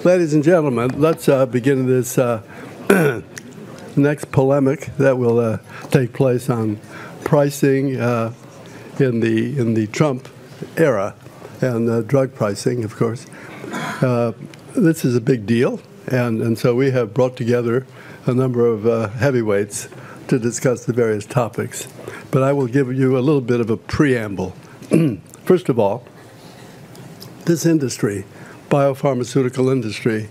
Ladies and gentlemen, let's begin this next polemic that will take place on pricing in the Trump era and drug pricing, of course. This is a big deal, and so we have brought together a number of heavyweights to discuss the various topics. But I will give you a little bit of a preamble. First of all, this industry, biopharmaceutical industry,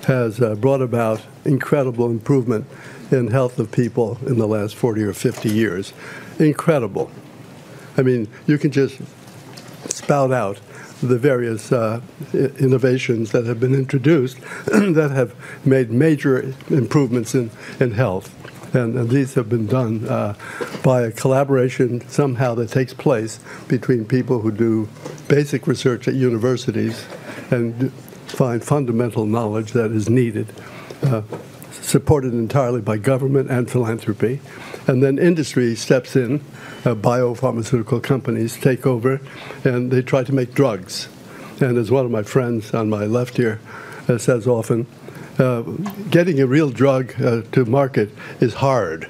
has brought about incredible improvement in health of people in the last 40 or 50 years. Incredible. I mean, you can just spout out the various innovations that have been introduced that have made major improvements in health. And these have been done by a collaboration somehow that takes place between people who do basic research at universities and find fundamental knowledge that is needed, supported entirely by government and philanthropy. And then industry steps in, biopharmaceutical companies take over, and they try to make drugs. And as one of my friends on my left here says often, getting a real drug to market is hard,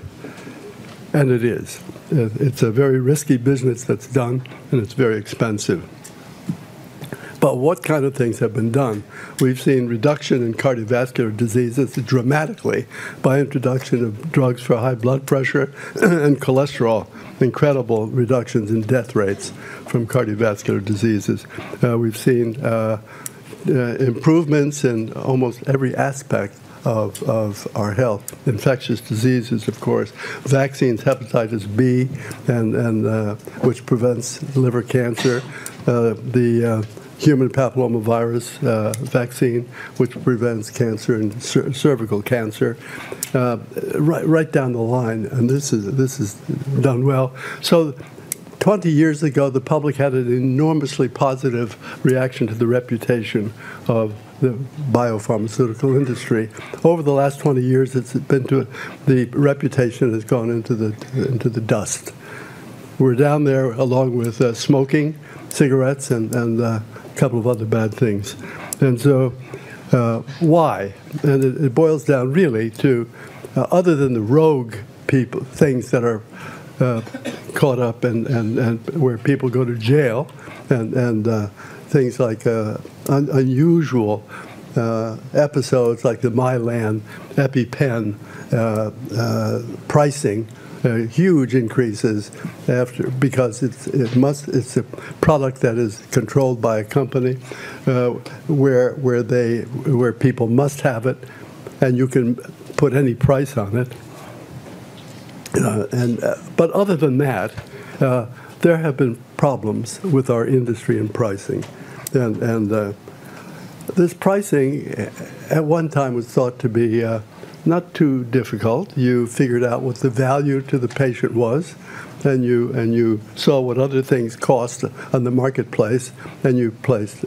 and it is. It's a very risky business that's done, and it's very expensive. But what kind of things have been done? We've seen reduction in cardiovascular diseases dramatically by introduction of drugs for high blood pressure and cholesterol, incredible reductions in death rates from cardiovascular diseases. We've seen improvements in almost every aspect of our health. Infectious diseases, of course, vaccines, hepatitis B, and which prevents liver cancer, the human papillomavirus vaccine, which prevents cancer and cervical cancer, right down the line, and this is done well. So 20 years ago, the public had an enormously positive reaction to the reputation of the biopharmaceutical industry. Over the last 20 years, the reputation has gone into the dust. We're down there along with smoking, cigarettes, and a couple of other bad things. And so, why? And it boils down really to, other than the rogue things that are caught up and where people go to jail, and things like unusual episodes like the Mylan EpiPen pricing, huge increases because it's a product that is controlled by a company where people must have it, and you can put any price on it. But other than that, there have been problems with our industry and pricing, and this pricing at one time was thought to be not too difficult. You figured out what the value to the patient was, and you saw what other things cost on the marketplace, and you placed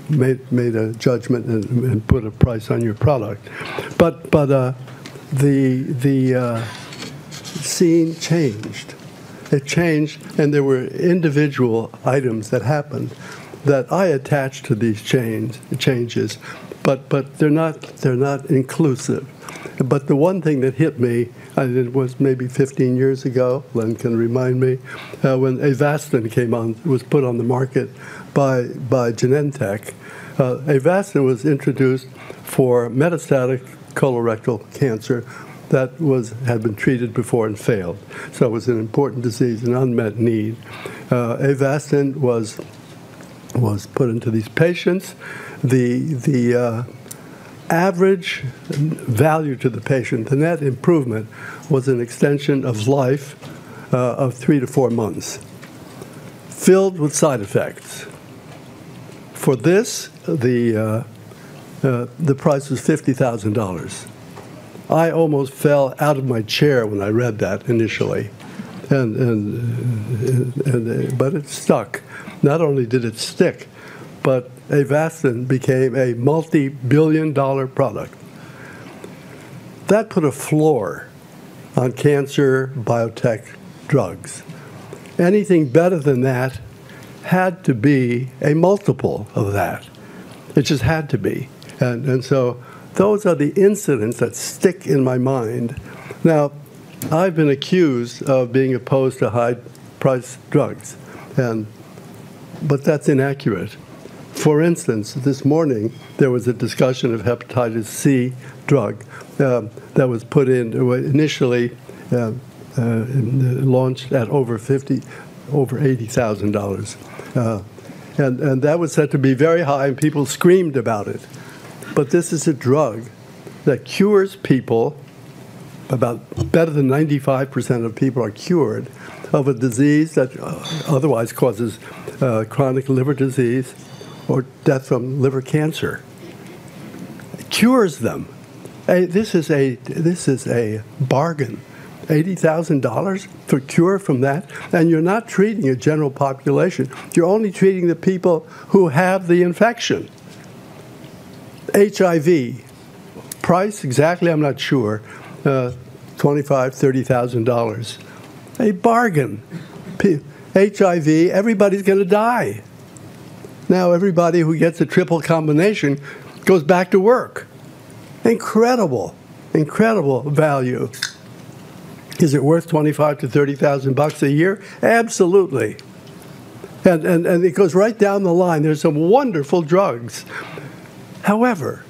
made a judgment and put a price on your product. But the scene changed. It changed, and there were individual items that happened that I attached to these changes, but they're not inclusive. But the one thing that hit me, and it was maybe 15 years ago, Len can remind me, when Avastin was put on the market by Genentech. Avastin was introduced for metastatic colorectal cancer that had been treated before and failed. So it was an important disease, an unmet need. Avastin was put into these patients. The average value to the patient, the net improvement, was an extension of life of 3 to 4 months, filled with side effects. For this, the price was $50,000. I almost fell out of my chair when I read that initially, but it stuck. Not only did it stick, but Avastin became a multi-billion-dollar product. That put a floor on cancer biotech drugs. Anything better than that had to be a multiple of that. It just had to be. And so those are the incidents that stick in my mind. Now, I've been accused of being opposed to high-priced drugs, but that's inaccurate. For instance, this morning, there was a discussion of hepatitis C drug that was put in initially launched at over $80,000. And that was said to be very high, and people screamed about it. But this is a drug that cures people, about better than 95% of people are cured of a disease that otherwise causes chronic liver disease or death from liver cancer. It cures them. This is a bargain. $80,000 for cure from that, and you're not treating a general population. You're only treating the people who have the infection. HIV, price exactly, I'm not sure, $25,000, $30,000. A bargain. HIV, everybody's going to die. Now everybody who gets a triple combination goes back to work. Incredible, incredible value. Is it worth $25,000 to $30,000 a year? Absolutely. And it goes right down the line. There's some wonderful drugs. However,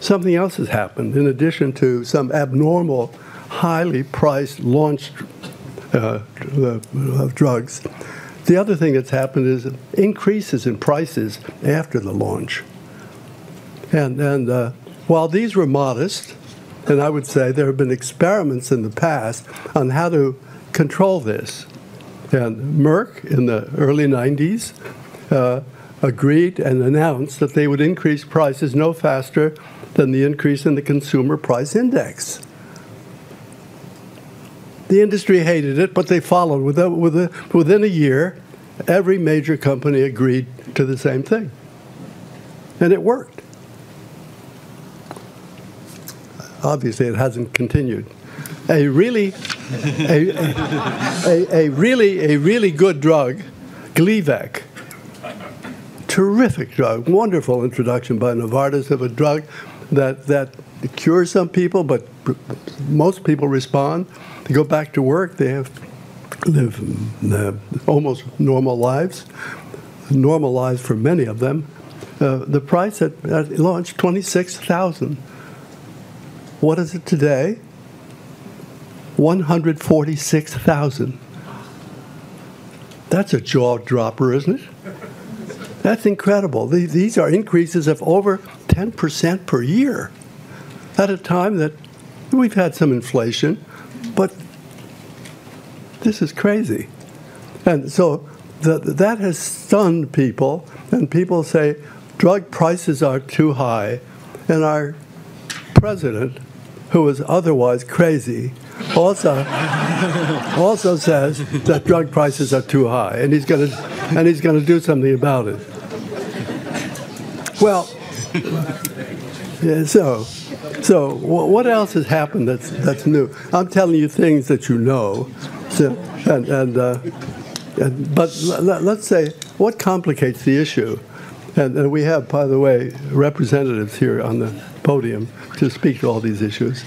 something else has happened in addition to some abnormal, highly priced launched drugs. The other thing that's happened is increases in prices after the launch. And while these were modest, and I would say there have been experiments in the past on how to control this. And Merck, in the early 90s, agreed and announced that they would increase prices no faster than the increase in the consumer price index. The industry hated it, but they followed. Within a year, every major company agreed to the same thing. And it worked. Obviously, it hasn't continued. A really good drug, Gleevec, terrific drug, wonderful introduction by Novartis of a drug that cures some people, but most people respond. They go back to work. They live almost normal lives for many of them. The price at launch, $26,000. What is it today? $146,000. That's a jaw dropper, isn't it? That's incredible. These are increases of over 10% per year at a time that we've had some inflation, but this is crazy. And so that has stunned people, and people say drug prices are too high, and our president, who is otherwise crazy, also says that drug prices are too high, and he's going to do something about it. Well, yeah, so what else has happened that's new? I'm telling you things that you know, but let's say what complicates the issue. And we have, by the way, representatives here on the podium to speak to all these issues.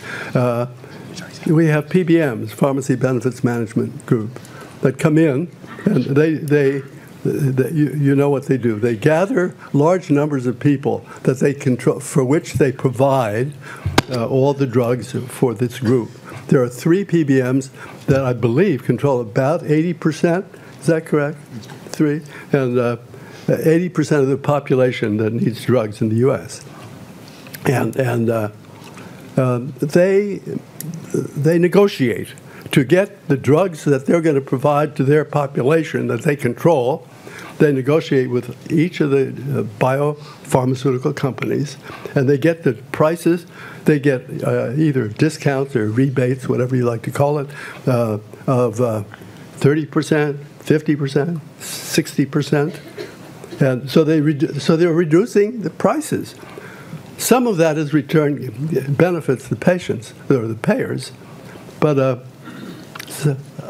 We have PBMs, Pharmacy Benefits Management Group, that come in, and they you know what they do. They gather large numbers of people that they control, for which they provide all the drugs for this group. There are 3 PBMs that I believe control about 80%. Is that correct? 3? And 80% of the population that needs drugs in the U.S. And they negotiate to get the drugs that they're going to provide to their population that they control. They negotiate with each of the biopharmaceutical companies, and they get the prices. They get either discounts or rebates, whatever you like to call it, of 30%, 50%, 60%. And so they're reducing the prices. Some of that is benefits the patients or the payers, but a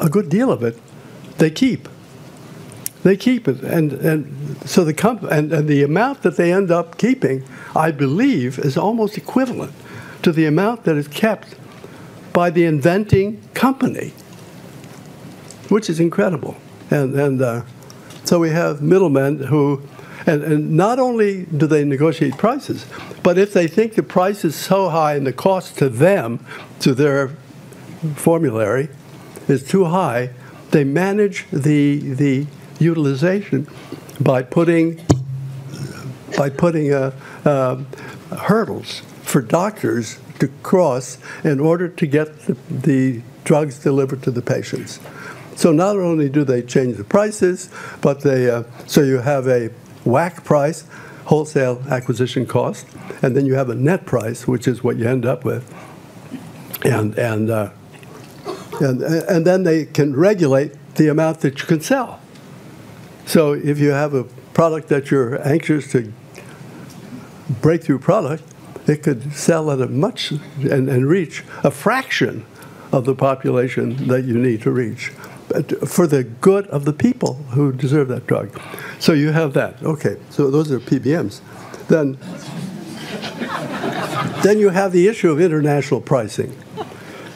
good deal of it they keep. They keep it, and so and the amount that they end up keeping, I believe, is almost equivalent to the amount that is kept by the inventing company, which is incredible. And so we have middlemen who, and not only do they negotiate prices, but if they think the price is so high and the cost to them, to their formulary, is too high, they manage the utilization by putting hurdles for doctors to cross in order to get the drugs delivered to the patients. So not only do they change the prices, but so you have a WAC price, wholesale acquisition cost, and then you have a net price, which is what you end up with, and then they can regulate the amount that you can sell. So if you have a product that you're anxious to breakthrough product, it could sell at a much and reach a fraction of the population that you need to reach for the good of the people who deserve that drug. So you have that. Okay, so those are PBMs. Then you have the issue of international pricing.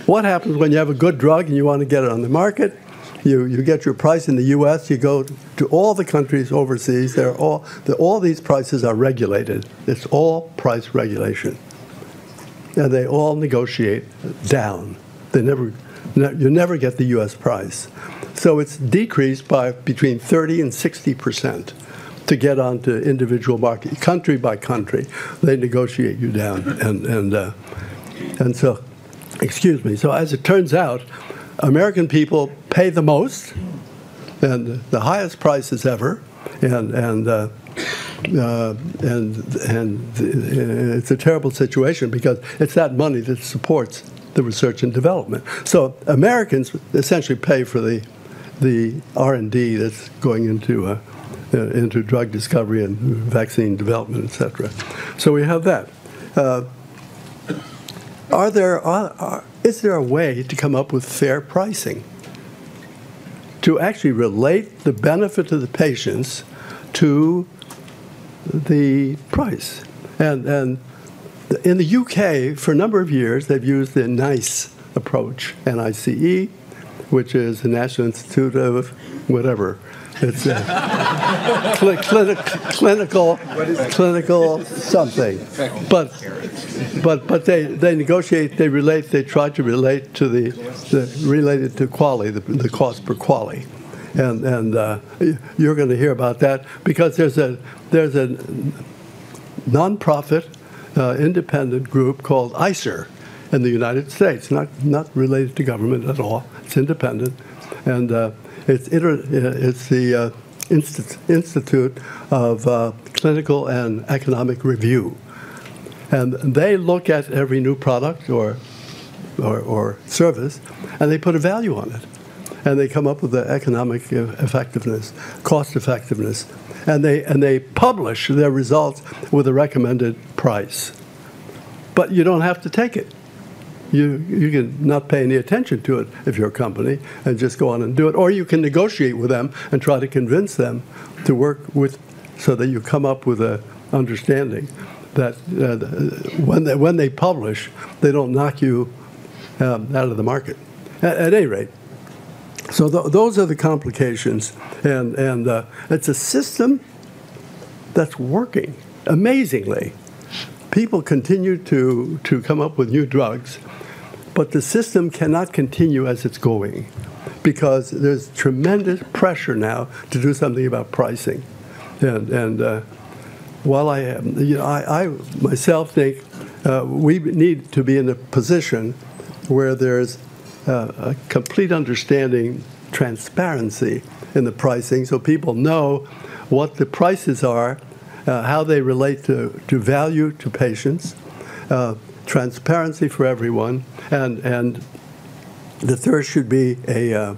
What happens when you have a good drug and you want to get it on the market? You get your price in the U.S., you go to all the countries overseas, all these prices are regulated. It's all price regulation. And they all negotiate down. You never get the U.S. price. So it's decreased by between 30 and 60% to get onto individual market, country by country. They negotiate you down. And so, excuse me, so as it turns out, American people pay the most and the highest prices ever, and it's a terrible situation because it's that money that supports the research and development. So Americans essentially pay for the R&D that's going into drug discovery and vaccine development, etc. So we have that. Is there a way to come up with fair pricing to actually relate the benefit to the patients to the price? And in the UK, for a number of years, they've used the NICE approach, NICE, which is the National Institute of whatever. It's clinical something. But they negotiate, they try to relate to related to quality, the cost per quality. And you're going to hear about that because there's a nonprofit independent group called ICER in the United States, not related to government at all. It's independent, and it's the Institute of Clinical and Economic Review, and they look at every new product or service, and they put a value on it, and they come up with the economic effectiveness, cost effectiveness, and they publish their results with a recommended price. But you don't have to take it. You can not pay any attention to it if you're a company and just go on and do it. Or you can negotiate with them and try to convince them to work with, so that you come up with an understanding that when they publish, they don't knock you out of the market. At any rate, so those are the complications. And it's a system that's working amazingly. People continue to come up with new drugs, but the system cannot continue as it's going because there's tremendous pressure now to do something about pricing. And while I myself think we need to be in a position where there's a complete understanding, transparency in the pricing, so people know what the prices are, how they relate to value to patients, transparency for everyone, and the third should be a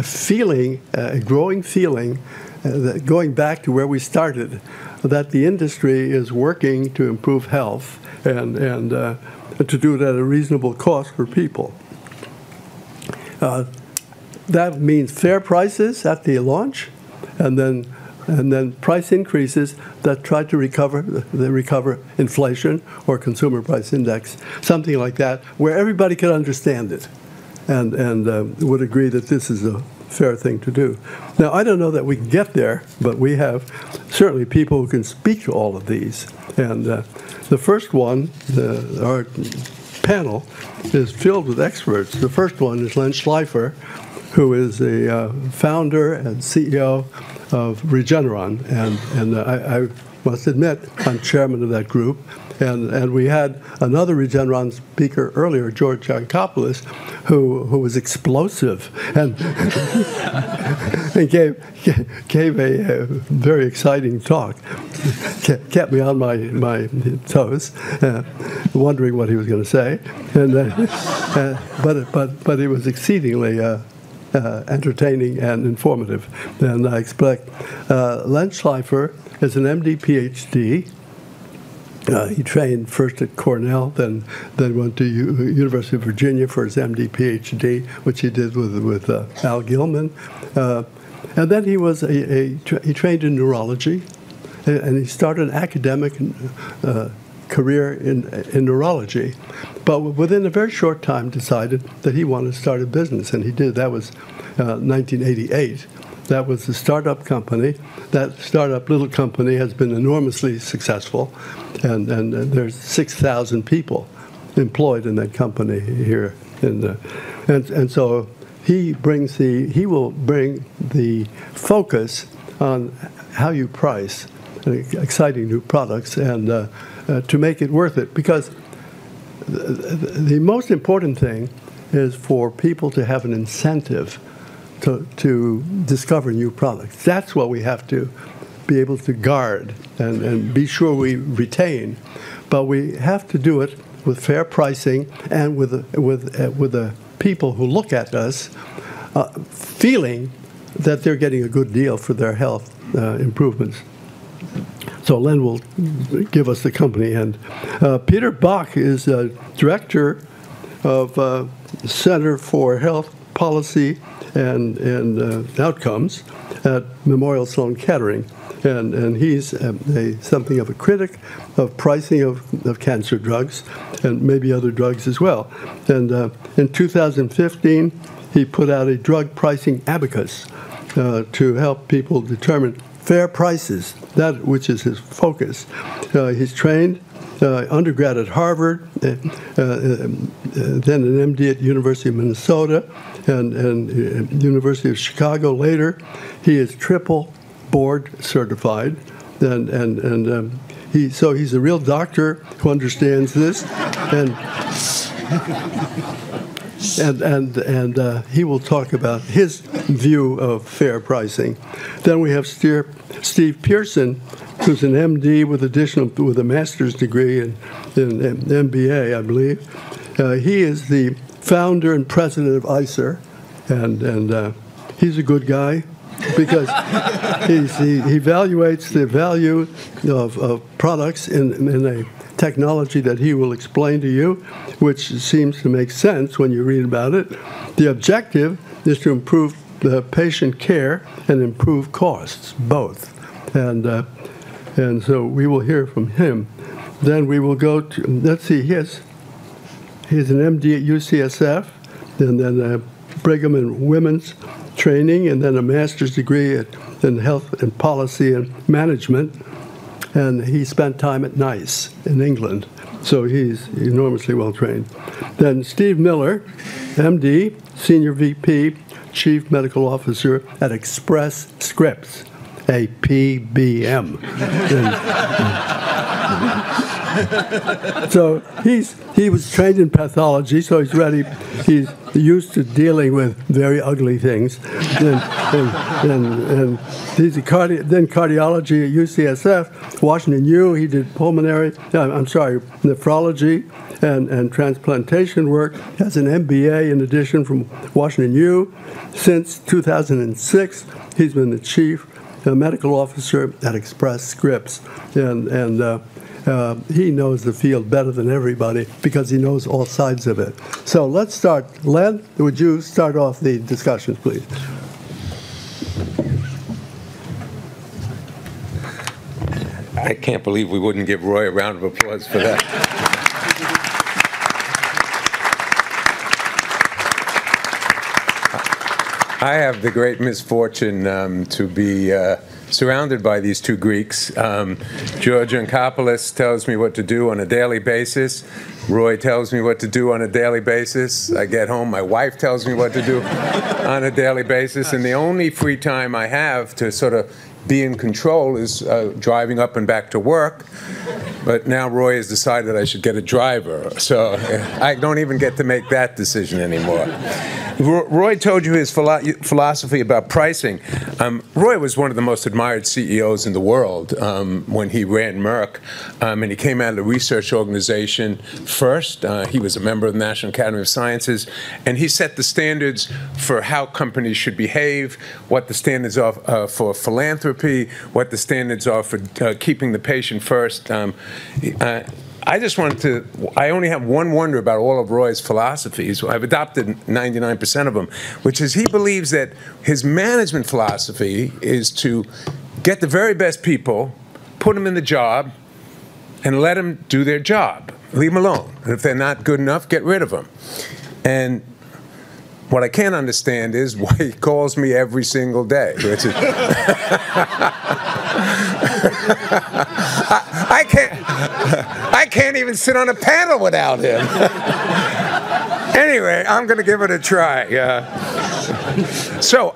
feeling, a growing feeling, that going back to where we started, that the industry is working to improve health and to do it at a reasonable cost for people. that means fair prices at the launch, and then price increases that try to recover inflation or consumer price index, something like that, where everybody can understand it, and would agree that this is a fair thing to do. Now, I don't know that we can get there, but we have certainly people who can speak to all of these. And the first one, our panel, is filled with experts. The first one is Len Schleifer, who is the founder and CEO of Regeneron. And I must admit, I'm chairman of that group. And we had another Regeneron speaker earlier, George Yankopoulos, who was explosive and, and gave a very exciting talk. Kept me on my toes, wondering what he was going to say. And but it was exceedingly entertaining and informative. And I expect Len Schleifer is an MD PhD. He trained first at Cornell, then went to University of Virginia for his MD PhD, which he did with Al Gilman, and then he trained in neurology, and he started an academic career in neurology, but within a very short time decided that he wanted to start a business, and he did. That was 1988. That was the startup company. That startup little company has been enormously successful, and there's 6,000 people employed in that company here. And so he will bring the focus on how you price exciting new products and to make it worth it. Because the most important thing is for people to have an incentive to discover new products. That's what we have to be able to guard and be sure we retain. But we have to do it with fair pricing and with the people who look at us feeling that they're getting a good deal for their health improvements. So Len will give us the company. And Peter Bach is director of Center for Health Policy and Outcomes at Memorial Sloan-Kettering. And he's something of a critic of pricing of cancer drugs and maybe other drugs as well. And in 2015, he put out a drug pricing abacus to help people determine fair prices, that which is his focus. He's trained undergrad at Harvard, then an MD at University of Minnesota, and University of Chicago later. He is triple board certified, and he's a real doctor who understands this, and he will talk about his view of fair pricing. Then we have Steve Pearson, who's an MD with a master's degree in MBA, I believe. He is the founder and president of ICER, and he's a good guy because he evaluates the value of products in a technology that he will explain to you, which seems to make sense when you read about it. The objective is to improve the patient care and improve costs, both. And so we will hear from him. Then we will go to, let's see, he's an MD at UCSF, and then Brigham and Women's training, and then a master's degree in health and policy and management. And he spent time at NICE in England, so he's enormously well trained. Then Steve Miller, MD, Senior VP, Chief Medical Officer at Express Scripts, a PBM. So he was trained in pathology, so he's ready. He's used to dealing with very ugly things. And he's then cardiology at UCSF, Washington U. He did nephrology and transplantation work. Has an MBA in addition from Washington U. Since 2006, he's been the chief medical officer at Express Scripts, and He knows the field better than everybody because he knows all sides of it. So let's start. Len, would you start off the discussion, please? I can't believe we wouldn't give Roy a round of applause for that. I have the great misfortune to be surrounded by these two Greeks. George Ankopoulos tells me what to do on a daily basis. Roy tells me what to do on a daily basis. I get home, my wife tells me what to do on a daily basis. And the only free time I have to sort of be in control is driving up and back to work. But now Roy has decided I should get a driver. So I don't even get to make that decision anymore. Roy told you his philosophy about pricing. Roy was one of the most admired CEOs in the world when he ran Merck. And he came out of the research organization first. He was a member of the National Academy of Sciences. And he set the standards for how companies should behave, what the standards are for philanthropy, what the standards are for keeping the patient first. I only have one wonder about all of Roy's philosophies. I've adopted 99% of them, which is he believes that his management philosophy is to get the very best people, put them in the job, and let them do their job. Leave them alone. And if they're not good enough, get rid of them. And what I can't understand is why he calls me every single day. Which is I can't even sit on a panel without him. Anyway, I'm going to give it a try. So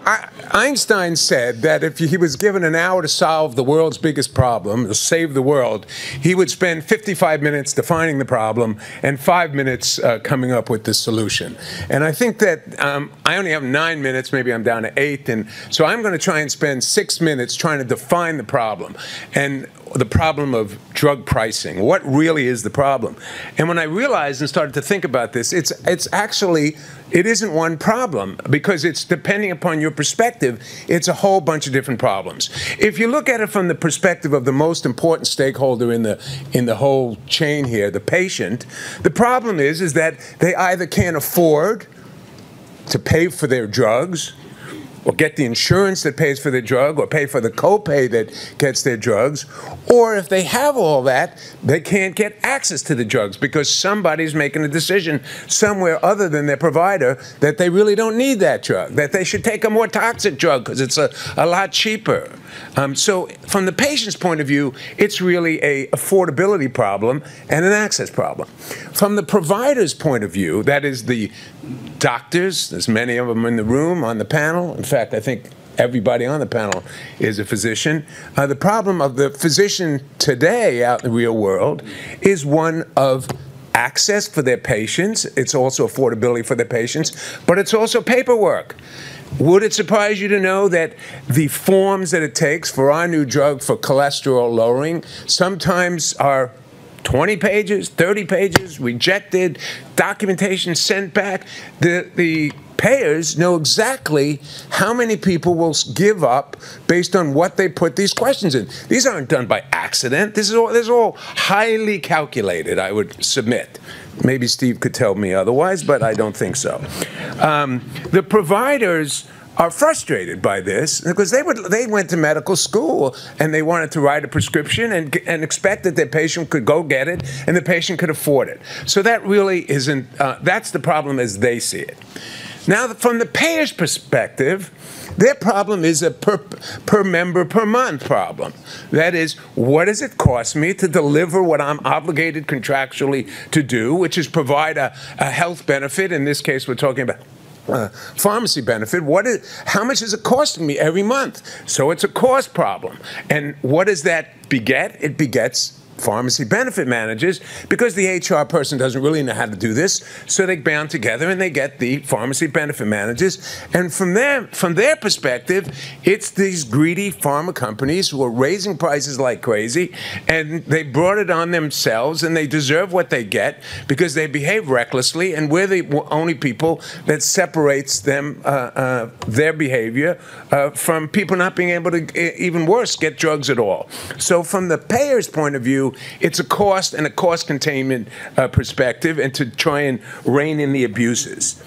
Einstein said that if he was given an hour to solve the world's biggest problem, to save the world, he would spend 55 minutes defining the problem and 5 minutes coming up with the solution. And I think that I only have 9 minutes, maybe I'm down to 8, and so I'm going to try and spend 6 minutes trying to define the problem. And the problem of drug pricing. What really is the problem? And when I realized and started to think about this, it's actually, it isn't one problem, because it's depending upon your perspective, it's a whole bunch of different problems. If you look at it from the perspective of the most important stakeholder in the whole chain here, the patient, the problem is that they either can't afford to pay for their drugs, or get the insurance that pays for their drug, or pay for the copay that gets their drugs, or if they have all that, they can't get access to the drugs because somebody's making a decision somewhere other than their provider that they really don't need that drug, that they should take a more toxic drug because it's a lot cheaper. So from the patient's point of view, it's really an affordability problem and an access problem. From the provider's point of view, that is the doctors, there's many of them in the room, on the panel. In fact, I think everybody on the panel is a physician. The problem of the physician today out in the real world is one of access for their patients. It's also affordability for their patients, but it's also paperwork. Would it surprise you to know that the forms that it takes for our new drug for cholesterol lowering sometimes are 20 pages, 30 pages, rejected, documentation sent back? The payers know exactly how many people will give up based on what they put these questions in. These aren't done by accident. This is all highly calculated, I would submit. Maybe Steve could tell me otherwise, but I don't think so. The providers are frustrated by this because they went to medical school and they wanted to write a prescription and expect that their patient could go get it and the patient could afford it. So that really isn't, that's the problem as they see it. Now, from the payer's perspective, their problem is a per member per month problem. That is, what does it cost me to deliver what I'm obligated contractually to do, which is provide a health benefit? In this case, we're talking about pharmacy benefit. How much is it costing me every month? So it's a cost problem. And what does that beget? It begets pharmacy benefit managers, because the HR person doesn't really know how to do this, so they band together and they get the pharmacy benefit managers. And from their perspective, it's these greedy pharma companies who are raising prices like crazy, and they brought it on themselves, and they deserve what they get because they behave recklessly, and we're the only people that separates them, their behavior, from people not being able to, even worse, get drugs at all. So from the payer's point of view, view, it's a cost and a cost containment perspective, and to try and rein in the abuses.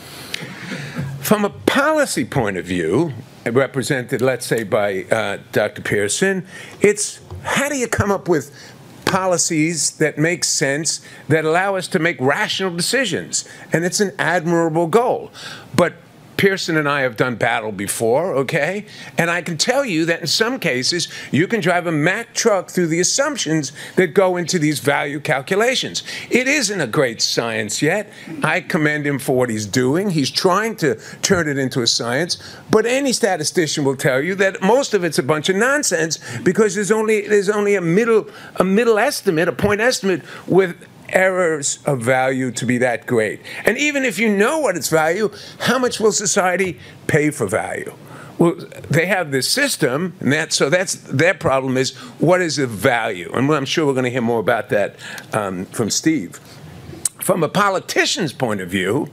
From a policy point of view, represented, let's say, by Dr. Pearson, it's how do you come up with policies that make sense, that allow us to make rational decisions? And it's an admirable goal. But Pearson and I have done battle before, okay? And I can tell you that in some cases, you can drive a Mack truck through the assumptions that go into these value calculations. It isn't a great science yet. I commend him for what he's doing. He's trying to turn it into a science. But any statistician will tell you that most of it's a bunch of nonsense, because there's only a middle estimate, a point estimate, with errors of value to be that great. And even if you know what its value, how much will society pay for value? Well, they have this system, and so that's their problem, is what is the value? And I'm sure we're going to hear more about that from Steve. From a politician's point of view,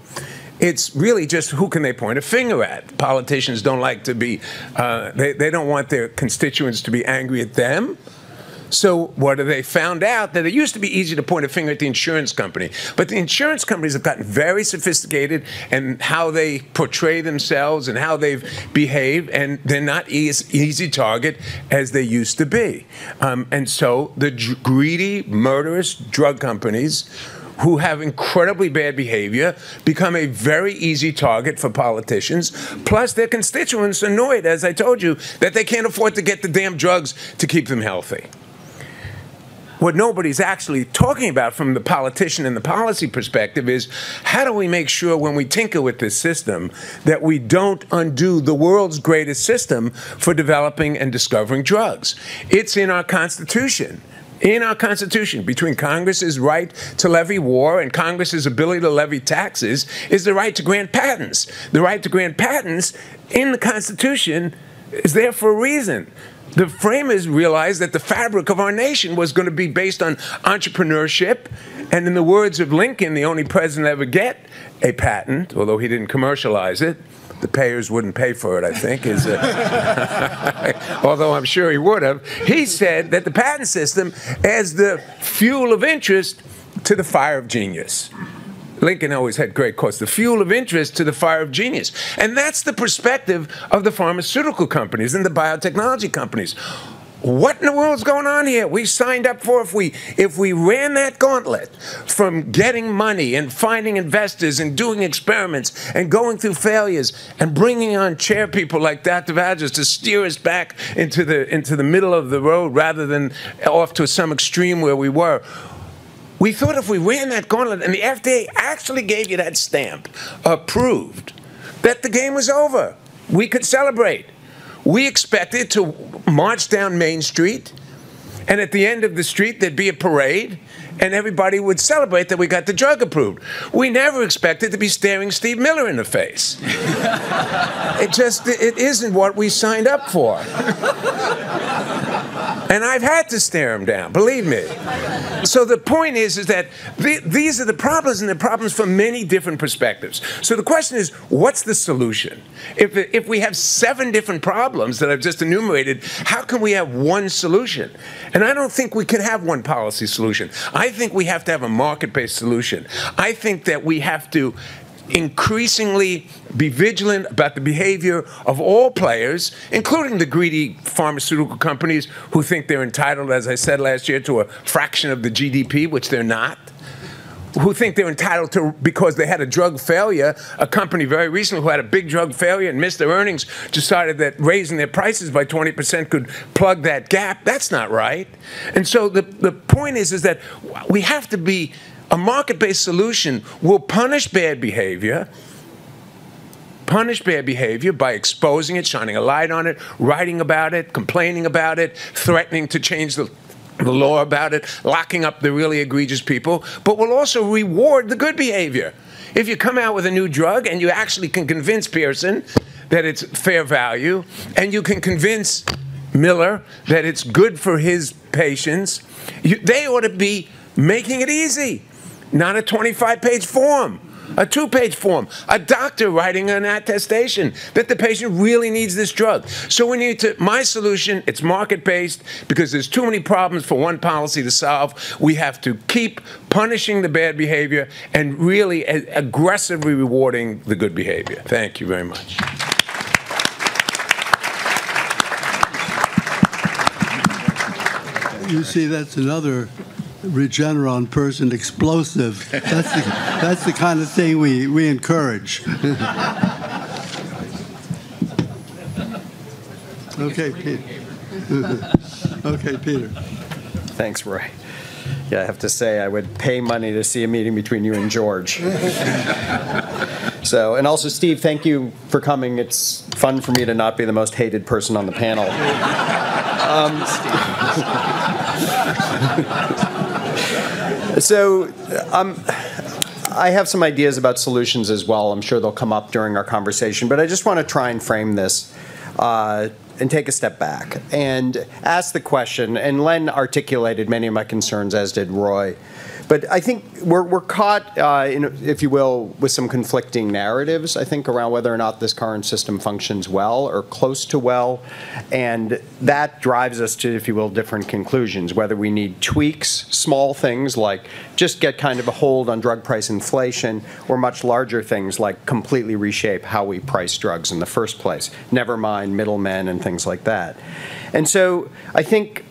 it's really just who can they point a finger at. Politicians don't like to be, they don't want their constituents to be angry at them. So what have they found out? That it used to be easy to point a finger at the insurance company. But the insurance companies have gotten very sophisticated in how they portray themselves and how they've behaved, and they're not as easy target as they used to be. And so the greedy, murderous drug companies who have incredibly bad behavior become a very easy target for politicians. Plus, their constituents are annoyed, as I told you, that they can't afford to get the damn drugs to keep them healthy. What nobody's actually talking about from the politician and the policy perspective is, how do we make sure when we tinker with this system that we don't undo the world's greatest system for developing and discovering drugs? It's in our Constitution. In our Constitution, between Congress's right to levy war and Congress's ability to levy taxes, is the right to grant patents. The right to grant patents in the Constitution is there for a reason. The framers realized that the fabric of our nation was going to be based on entrepreneurship, and in the words of Lincoln, the only president ever get a patent, although he didn't commercialize it. The payers wouldn't pay for it, I think, although I'm sure he would have. He said that the patent system adds the fuel of interest to the fire of genius. Lincoln always had great quotes, the fuel of interest to the fire of genius. And that's the perspective of the pharmaceutical companies and the biotechnology companies. What in the world's going on here? We signed up for, if we ran that gauntlet from getting money and finding investors and doing experiments and going through failures and bringing on chair people like Dr. Vagelos to steer us back into the middle of the road rather than off to some extreme where we were. We thought if we ran that gauntlet and the FDA actually gave you that stamp, approved, that the game was over. We could celebrate. We expected to march down Main Street, and at the end of the street there'd be a parade, and everybody would celebrate that we got the drug approved. We never expected to be staring Steve Miller in the face. It isn't what we signed up for. And I've had to stare him down, believe me. So the point is that these are the problems, and the problems from many different perspectives. So the question is, what's the solution? If we have 7 different problems that I've just enumerated, how can we have one solution? And I don't think we can have one policy solution. I think we have to have a market-based solution. I think that we have to increasingly be vigilant about the behavior of all players, including the greedy pharmaceutical companies who think they're entitled, as I said last year, to a fraction of the GDP, which they're not, who think they're entitled to, because they had a drug failure. A company very recently who had a big drug failure and missed their earnings decided that raising their prices by 20% could plug that gap. That's not right. And so the point is that we have to be, a market-based solution will punish bad behavior by exposing it, shining a light on it, writing about it, complaining about it, threatening to change the law about it, locking up the really egregious people, but will also reward the good behavior. If you come out with a new drug and you actually can convince Pearson that it's fair value, and you can convince Miller that it's good for his patients, they ought to be making it easy, not a 25-page form. A 2-page form. A doctor writing an attestation that the patient really needs this drug. So we need to, my solution, it's market-based because there's too many problems for one policy to solve. We have to keep punishing the bad behavior and really aggressively rewarding the good behavior. Thank you very much. You see, that's another Regeneron Pearson explosive. That's the kind of thing we encourage. Okay, Peter. Okay, Peter. Thanks, Roy. Yeah, I have to say I would pay money to see a meeting between you and George. So, and also, Steve, thank you for coming. It's fun for me to not be the most hated person on the panel. I have some ideas about solutions as well. I'm sure they'll come up during our conversation, but I just want to try and frame this and take a step back and ask the question, and Len articulated many of my concerns, as did Roy. But I think we're caught, if you will, with some conflicting narratives, I think, around whether or not this current system functions well or close to well. And that drives us to, if you will, different conclusions, whether we need tweaks, small things like just get kind of a hold on drug price inflation, or much larger things like completely reshape how we price drugs in the first place, never mind middlemen and things like that. And so I think,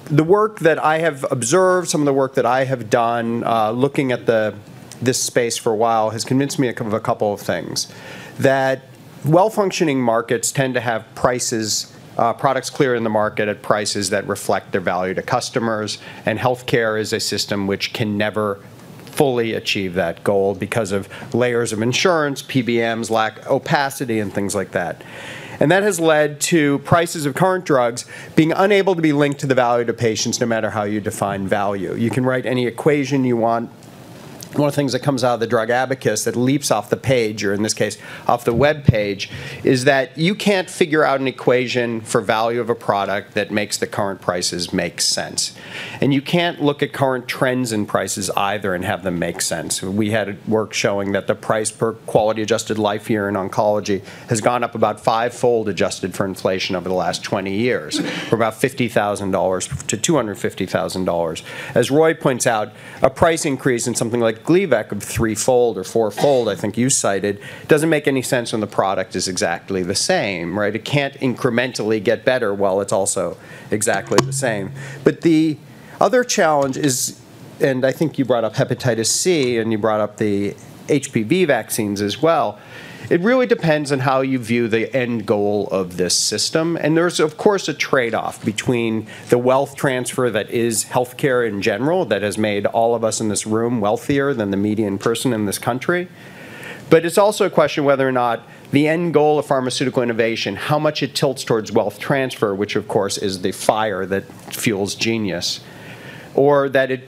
the work that I have observed, some of the work that I have done looking at this space for a while has convinced me of a couple of things. That well-functioning markets tend to have prices, products clear in the market at prices that reflect their value to customers, and healthcare is a system which can never fully achieve that goal because of layers of insurance, PBMs, lack of opacity, and things like that. And that has led to prices of current drugs being unable to be linked to the value to patients no matter how you define value. You can write any equation you want. One of the things that comes out of the drug abacus that leaps off the page, or in this case, off the web page, is that you can't figure out an equation for value of a product that makes the current prices make sense. And you can't look at current trends in prices either and have them make sense. We had work showing that the price per quality-adjusted life year in oncology has gone up about 5-fold adjusted for inflation over the last 20 years, from about $50,000 to $250,000. As Roy points out, a price increase in something like Gleevec of 3-fold or 4-fold, I think you cited, doesn't make any sense when the product is exactly the same, right? It can't incrementally get better while it's also exactly the same. But the other challenge is, and I think you brought up hepatitis C and you brought up the HPV vaccines as well, it really depends on how you view the end goal of this system. And there's, of course, a trade-off between the wealth transfer that is healthcare in general, that has made all of us in this room wealthier than the median person in this country. But it's also a question whether or not the end goal of pharmaceutical innovation, how much it tilts towards wealth transfer, which, of course, is the fire that fuels genius, or that it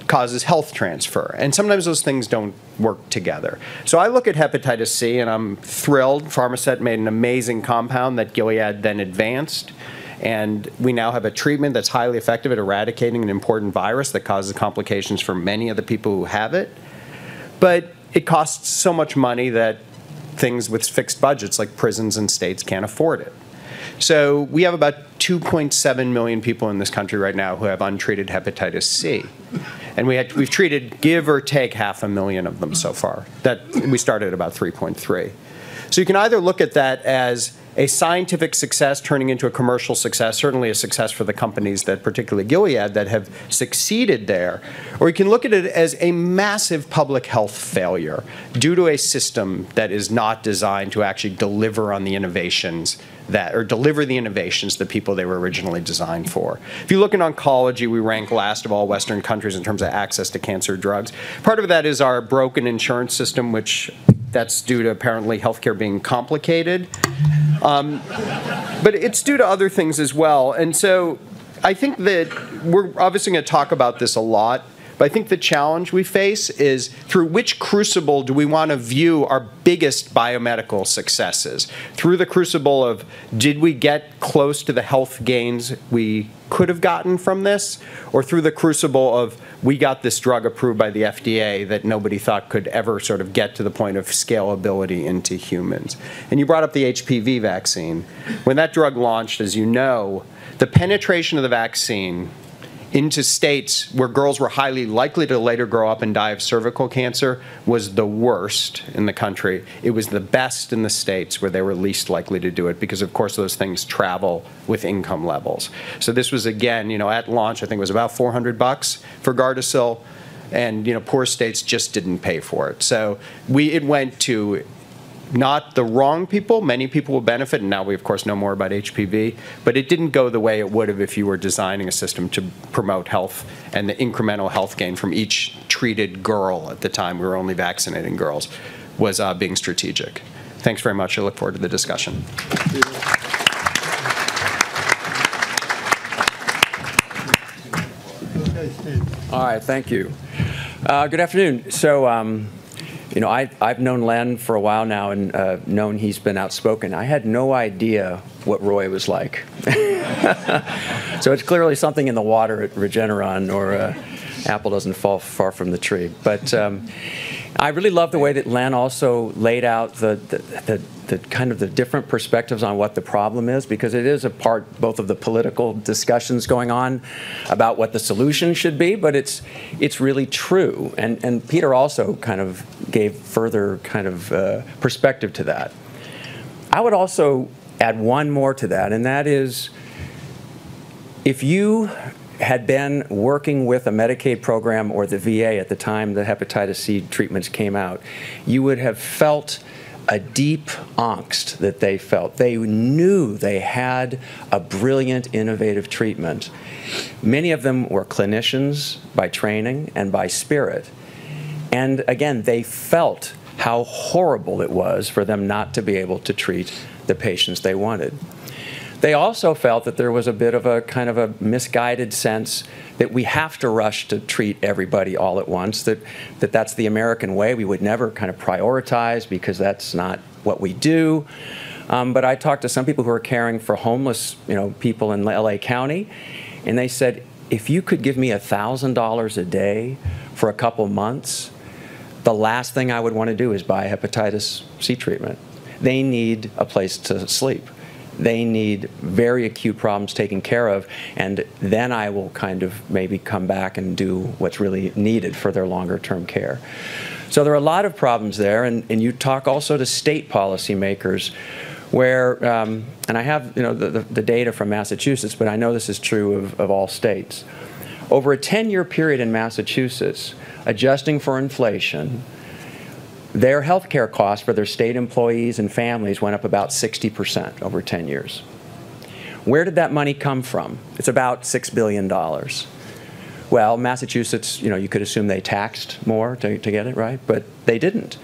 causes health transfer. And sometimes those things don't work together. So I look at hepatitis C and I'm thrilled. Pharmacet made an amazing compound that Gilead then advanced. And we now have a treatment that's highly effective at eradicating an important virus that causes complications for many of the people who have it. But it costs so much money that things with fixed budgets like prisons and states can't afford it. So we have about 2.7 million people in this country right now who have untreated hepatitis C. And we've treated, give or take, 500,000 of them so far. We started at about 3.3. So you can either look at that as a scientific success turning into a commercial success, certainly a success for the companies that, particularly Gilead, that have succeeded there, or you can look at it as a massive public health failure due to a system that is not designed to actually deliver on the innovations deliver the innovations that people they were originally designed for. If you look in oncology, we rank last of all Western countries in terms of access to cancer drugs. Part of that is our broken insurance system, which that's due to apparently healthcare being complicated. But it's due to other things as well. And so I think that we're obviously going to talk about this a lot, But I think the challenge we face is through which crucible do we want to view our biggest biomedical successes? Through the crucible of, did we get close to the health gains we could have gotten from this? Or through the crucible of, we got this drug approved by the FDA that nobody thought could ever sort of get to the point of scalability into humans? And you brought up the HPV vaccine. When that drug launched, as you know, the penetration of the vaccine into states where girls were highly likely to later grow up and die of cervical cancer was the worst in the country. It was the best in the states where they were least likely to do it because, of course, those things travel with income levels. So this was, again, at launch, I think it was about $400 for Gardasil, and poor states just didn't pay for it. So it went to not the wrong people. Many people will benefit, and now we, of course, know more about HPV, but it didn't go the way it would have if you were designing a system to promote health and the incremental health gain from each treated girl. At the time, we were only vaccinating girls, was being strategic. Thanks very much. I look forward to the discussion. All right, thank you. Good afternoon. So, I've known Len for a while now and known he's been outspoken. I had no idea what Roy was like. So it's clearly something in the water at Regeneron, or apple doesn't fall far from the tree. But I really love the way that Len also laid out the kind of the different perspectives on what the problem is, because it is a part both of the political discussions going on about what the solution should be, but it's really true. And Peter also kind of gave further kind of perspective to that. I would also add one more to that, and that is, if you had been working with a Medicaid program or the VA at the time the hepatitis C treatments came out, you would have felt a deep angst that they felt. They knew they had a brilliant, innovative treatment. Many of them were clinicians by training and by spirit. And again, they felt how horrible it was for them not to be able to treat the patients they wanted. They also felt that there was a bit of a kind of a misguided sense that we have to rush to treat everybody all at once, that's the American way. We would never kind of prioritize because that's not what we do. But I talked to some people who are caring for homeless people in LA County, and they said, if you could give me $1,000 a day for a couple months, the last thing I would want to do is buy hepatitis C treatment. They need a place to sleep. They need very acute problems taken care of, and then I will kind of maybe come back and do what's really needed for their longer-term care. So there are a lot of problems there, and you talk also to state policymakers where, and I have the data from Massachusetts, but I know this is true of all states. Over a 10-year period in Massachusetts, adjusting for inflation, their health care costs for their state employees and families went up about 60% over 10 years. Where did that money come from? It's about $6 billion. Well, Massachusetts, you could assume they taxed more to get it, right? But they didn't.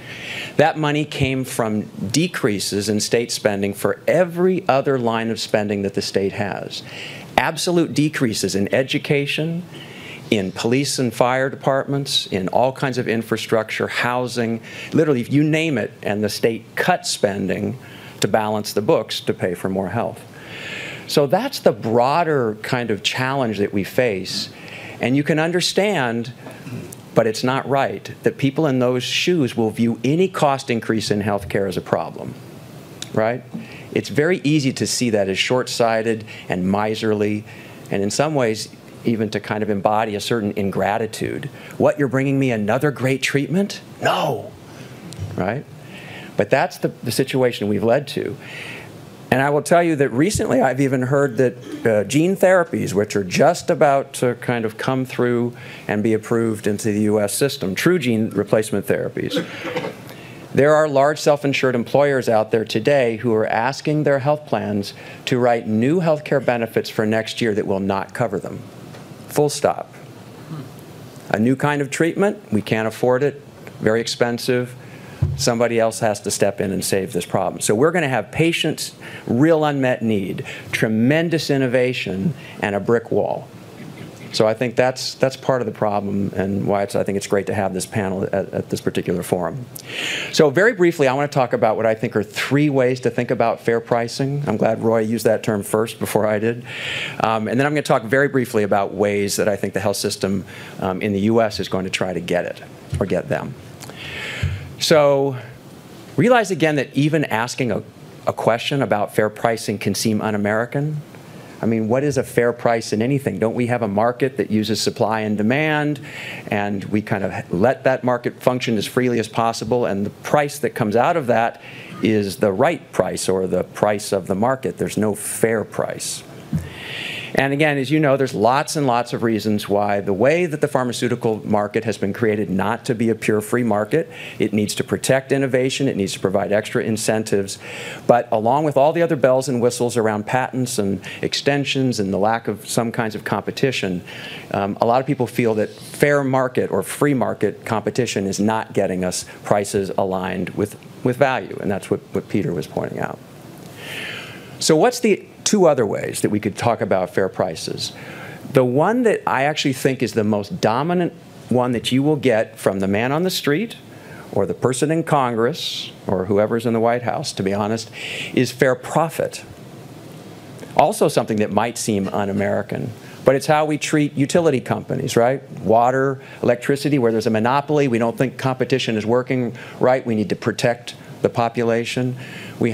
That money came from decreases in state spending for every other line of spending that the state has. Absolute decreases in education, in police and fire departments, in all kinds of infrastructure, housing, literally, if you name it, and the state cut spending to balance the books to pay for more health. So that's the broader kind of challenge that we face. And you can understand, but it's not right, that people in those shoes will view any cost increase in healthcare as a problem, right? It's very easy to see that as short-sighted and miserly, and in some ways, even to kind of embody a certain ingratitude. What, you're bringing me another great treatment? No, right? But that's the situation we've led to. And I will tell you that recently I've even heard that gene therapies, which are just about to kind of come through and be approved into the US system, true gene replacement therapies, there are large self-insured employers out there today who are asking their health plans to write new health care benefits for next year that will not cover them. Full stop. A new kind of treatment, we can't afford it, very expensive. Somebody else has to step in and save this problem. So we're going to have patients, real unmet need, tremendous innovation, and a brick wall. So I think that's part of the problem, and why I think it's great to have this panel at this particular forum. So very briefly, I want to talk about what I think are 3 ways to think about fair pricing. I'm glad Roy used that term first before I did. And then I'm going to talk very briefly about ways that I think the health system in the US is going to try to get it, or get them. So realize again that even asking a question about fair pricing can seem un-American. I mean, what is a fair price in anything? Don't we have a market that uses supply and demand, and we kind of let that market function as freely as possible, and the price that comes out of that is the right price, or the price of the market. There's no fair price. And again, as you know, there's lots and lots of reasons why the way that the pharmaceutical market has been created not to be a pure free market. It needs to protect innovation. It needs to provide extra incentives. But along with all the other bells and whistles around patents and extensions and the lack of some kinds of competition, a lot of people feel that fair market or free market competition is not getting us prices aligned with value. And that's what Peter was pointing out. So what's the 2 other ways that we could talk about fair prices? The one that I actually think is the most dominant one that you will get from the man on the street, or the person in Congress, or whoever's in the White House, to be honest, is fair profit. Also something that might seem un-American, but it's how we treat utility companies, right? Water, electricity, where there's a monopoly, we don't think competition is working right, we need to protect the population. We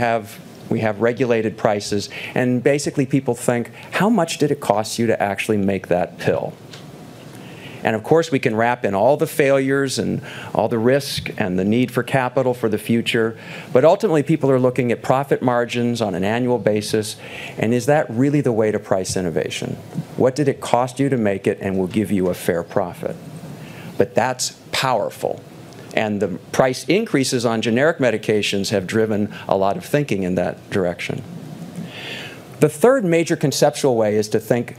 have regulated prices, and basically people think, how much did it cost you to actually make that pill? And of course we can wrap in all the failures and all the risk and the need for capital for the future, but ultimately people are looking at profit margins on an annual basis, and is that really the way to price innovation? What did it cost you to make it, and we'll give you a fair profit? But that's powerful. And the price increases on generic medications have driven a lot of thinking in that direction. The third major conceptual way is to think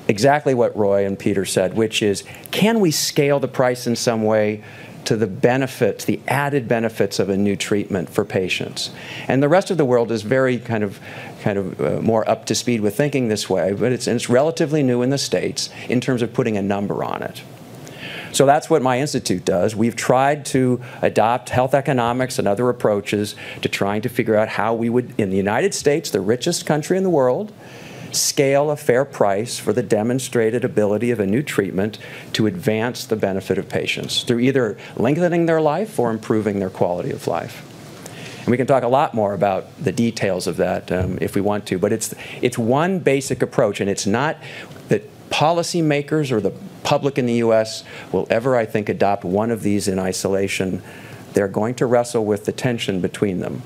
exactly what Roy and Peter said, which is, can we scale the price in some way to the benefits, the added benefits of a new treatment for patients? And the rest of the world is very kind of more up to speed with thinking this way, but it's relatively new in the States in terms of putting a number on it. So that's what my institute does. We've tried to adopt health economics and other approaches to trying to figure out how we would, in the United States, the richest country in the world, scale a fair price for the demonstrated ability of a new treatment to advance the benefit of patients through either lengthening their life or improving their quality of life. And we can talk a lot more about the details of that if we want to, but it's one basic approach, and it's not that policymakers or the public in the US will ever, I think, adopt one of these in isolation. They're going to wrestle with the tension between them.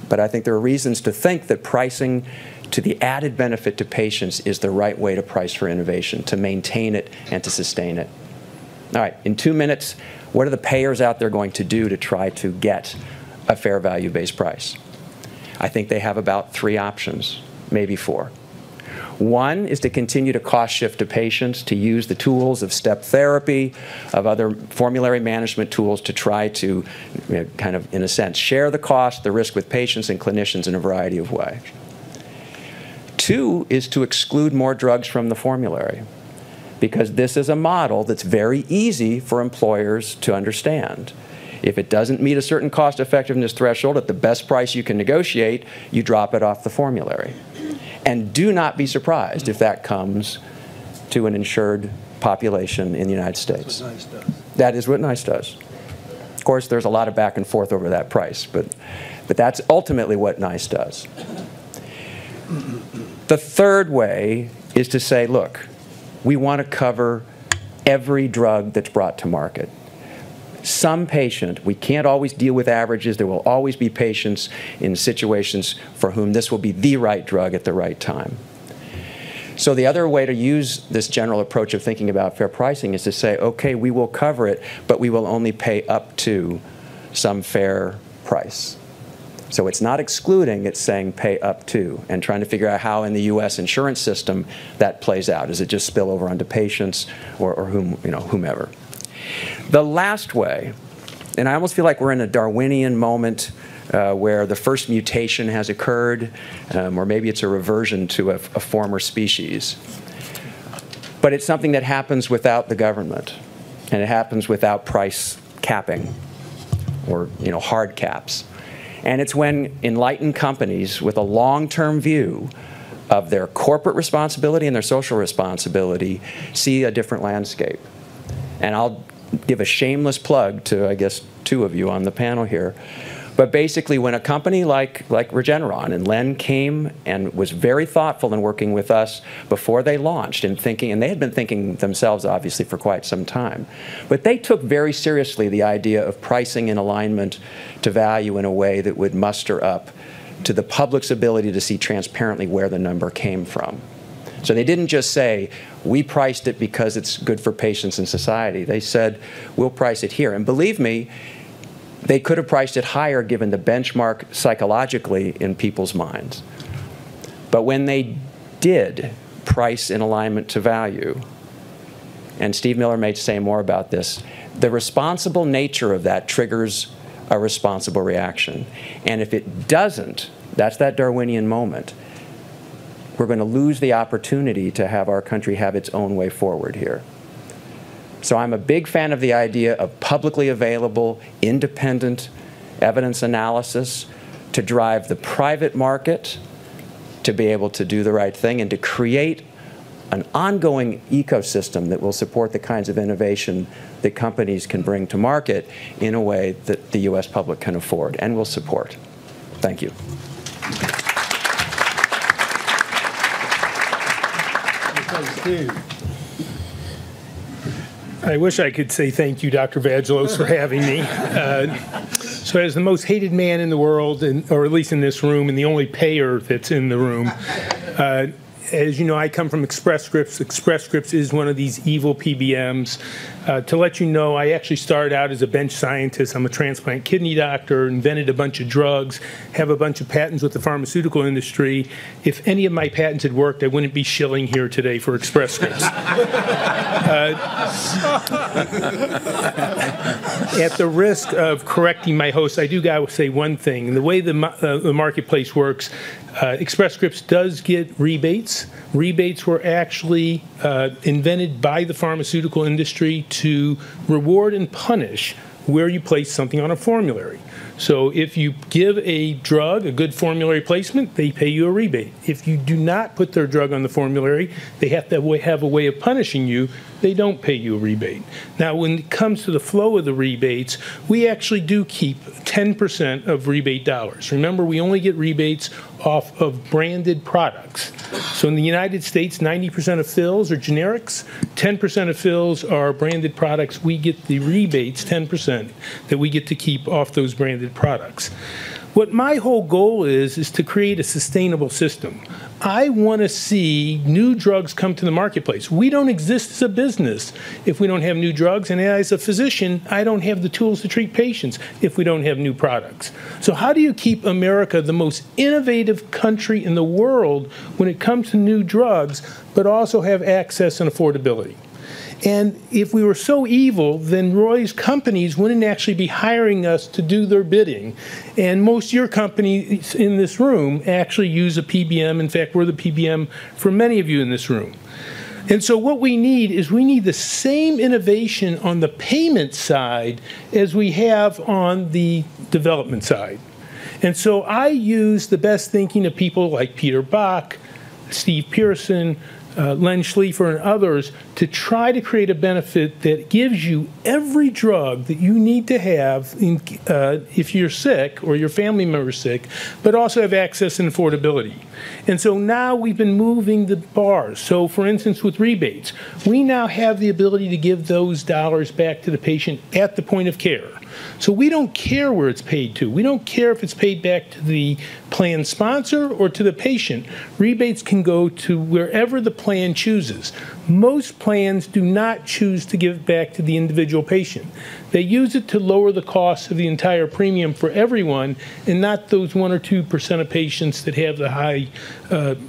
But I think there are reasons to think that pricing to the added benefit to patients is the right way to price for innovation, to maintain it and to sustain it. All right, in 2 minutes, what are the payers out there going to do to try to get a fair value-based price? I think they have about 3 options, maybe 4. One is to continue to cost shift to patients, to use the tools of step therapy, of other formulary management tools to try to, kind of, in a sense, share the cost, the risk with patients and clinicians in a variety of ways. 2 is to exclude more drugs from the formulary, because this is a model that's very easy for employers to understand. If it doesn't meet a certain cost effectiveness threshold at the best price you can negotiate, you drop it off the formulary. And do not be surprised if that comes to an insured population in the United States. That's what NICE does. That is what NICE does. Of course, there's a lot of back and forth over that price, but that's ultimately what NICE does. The third way is to say, look, we want to cover every drug that's brought to market. Some patient, we can't always deal with averages. There will always be patients in situations for whom this will be the right drug at the right time. So the other way to use this general approach of thinking about fair pricing is to say, okay, we will cover it, but we will only pay up to some fair price. So it's not excluding, it's saying pay up to, and trying to figure out how in the US insurance system that plays out. Does it just spill over onto patients or whomever? The last way, and I almost feel like we're in a Darwinian moment where the first mutation has occurred, or maybe it's a reversion to a former species. But it's something that happens without the government, and it happens without price capping or hard caps. And it's when enlightened companies with a long-term view of their corporate responsibility and their social responsibility see a different landscape. And I'll give a shameless plug to, I guess, two of you on the panel here. But basically, when a company like Regeneron and Len came and was very thoughtful in working with us before they launched and thinking, and they had been thinking themselves, obviously, for quite some time. But they took very seriously the idea of pricing in alignment to value in a way that would muster up to the public's ability to see transparently where the number came from. So they didn't just say, we priced it because it's good for patients and society. They said, we'll price it here. And believe me, they could have priced it higher given the benchmark psychologically in people's minds. But when they did price in alignment to value, and Steve Miller may say more about this, the responsible nature of that triggers a responsible reaction. And if it doesn't, that's that Darwinian moment, we're going to lose the opportunity to have our country have its own way forward here. So I'm a big fan of the idea of publicly available, independent evidence analysis to drive the private market to be able to do the right thing and to create an ongoing ecosystem that will support the kinds of innovation that companies can bring to market in a way that the U.S. public can afford and will support. Thank you. I wish I could say thank you, Dr. Vagelos, for having me. So as the most hated man in the world, or at least in this room, and the only payer that's in the room, as you know, I come from Express Scripts. Express Scripts is one of these evil PBMs. To let you know, I actually started out as a bench scientist. I'm a transplant kidney doctor, invented a bunch of drugs, have a bunch of patents with the pharmaceutical industry. If any of my patents had worked, I wouldn't be shilling here today for Express Scripts. At the risk of correcting my host, I do got to say one thing. The way the marketplace works, Express Scripts does get rebates. Rebates were actually invented by the pharmaceutical industry to reward and punish where you place something on a formulary. So if you give a drug a good formulary placement, they pay you a rebate. If you do not put their drug on the formulary, they have to have a way of punishing you. They don't pay you a rebate. Now, when it comes to the flow of the rebates, we actually do keep 10% of rebate dollars. Remember, we only get rebates off of branded products. So in the United States, 90% of fills are generics, 10% of fills are branded products. We get the rebates, 10%, that we get to keep off those branded products. What my whole goal is to create a sustainable system. I want to see new drugs come to the marketplace. We don't exist as a business if we don't have new drugs, and as a physician, I don't have the tools to treat patients if we don't have new products. So how do you keep America the most innovative country in the world when it comes to new drugs, but also have access and affordability? And if we were so evil, then Roy's companies wouldn't actually be hiring us to do their bidding. And most of your companies in this room actually use a PBM. In fact, we're the PBM for many of you in this room. And so what we need is we need the same innovation on the payment side as we have on the development side. And so I use the best thinking of people like Peter Bach, Steve Pearson, Len Schleifer, and others to try to create a benefit that gives you every drug that you need to have if you're sick or your family member's sick, but also have access and affordability. And so now we've been moving the bars. So for instance, with rebates, we now have the ability to give those dollars back to the patient at the point of care. So we don't care where it's paid to. We don't care if it's paid back to the plan sponsor or to the patient. Rebates can go to wherever the plan chooses. Most plans do not choose to give it back to the individual patient. They use it to lower the cost of the entire premium for everyone and not those 1 or 2% of patients that have the high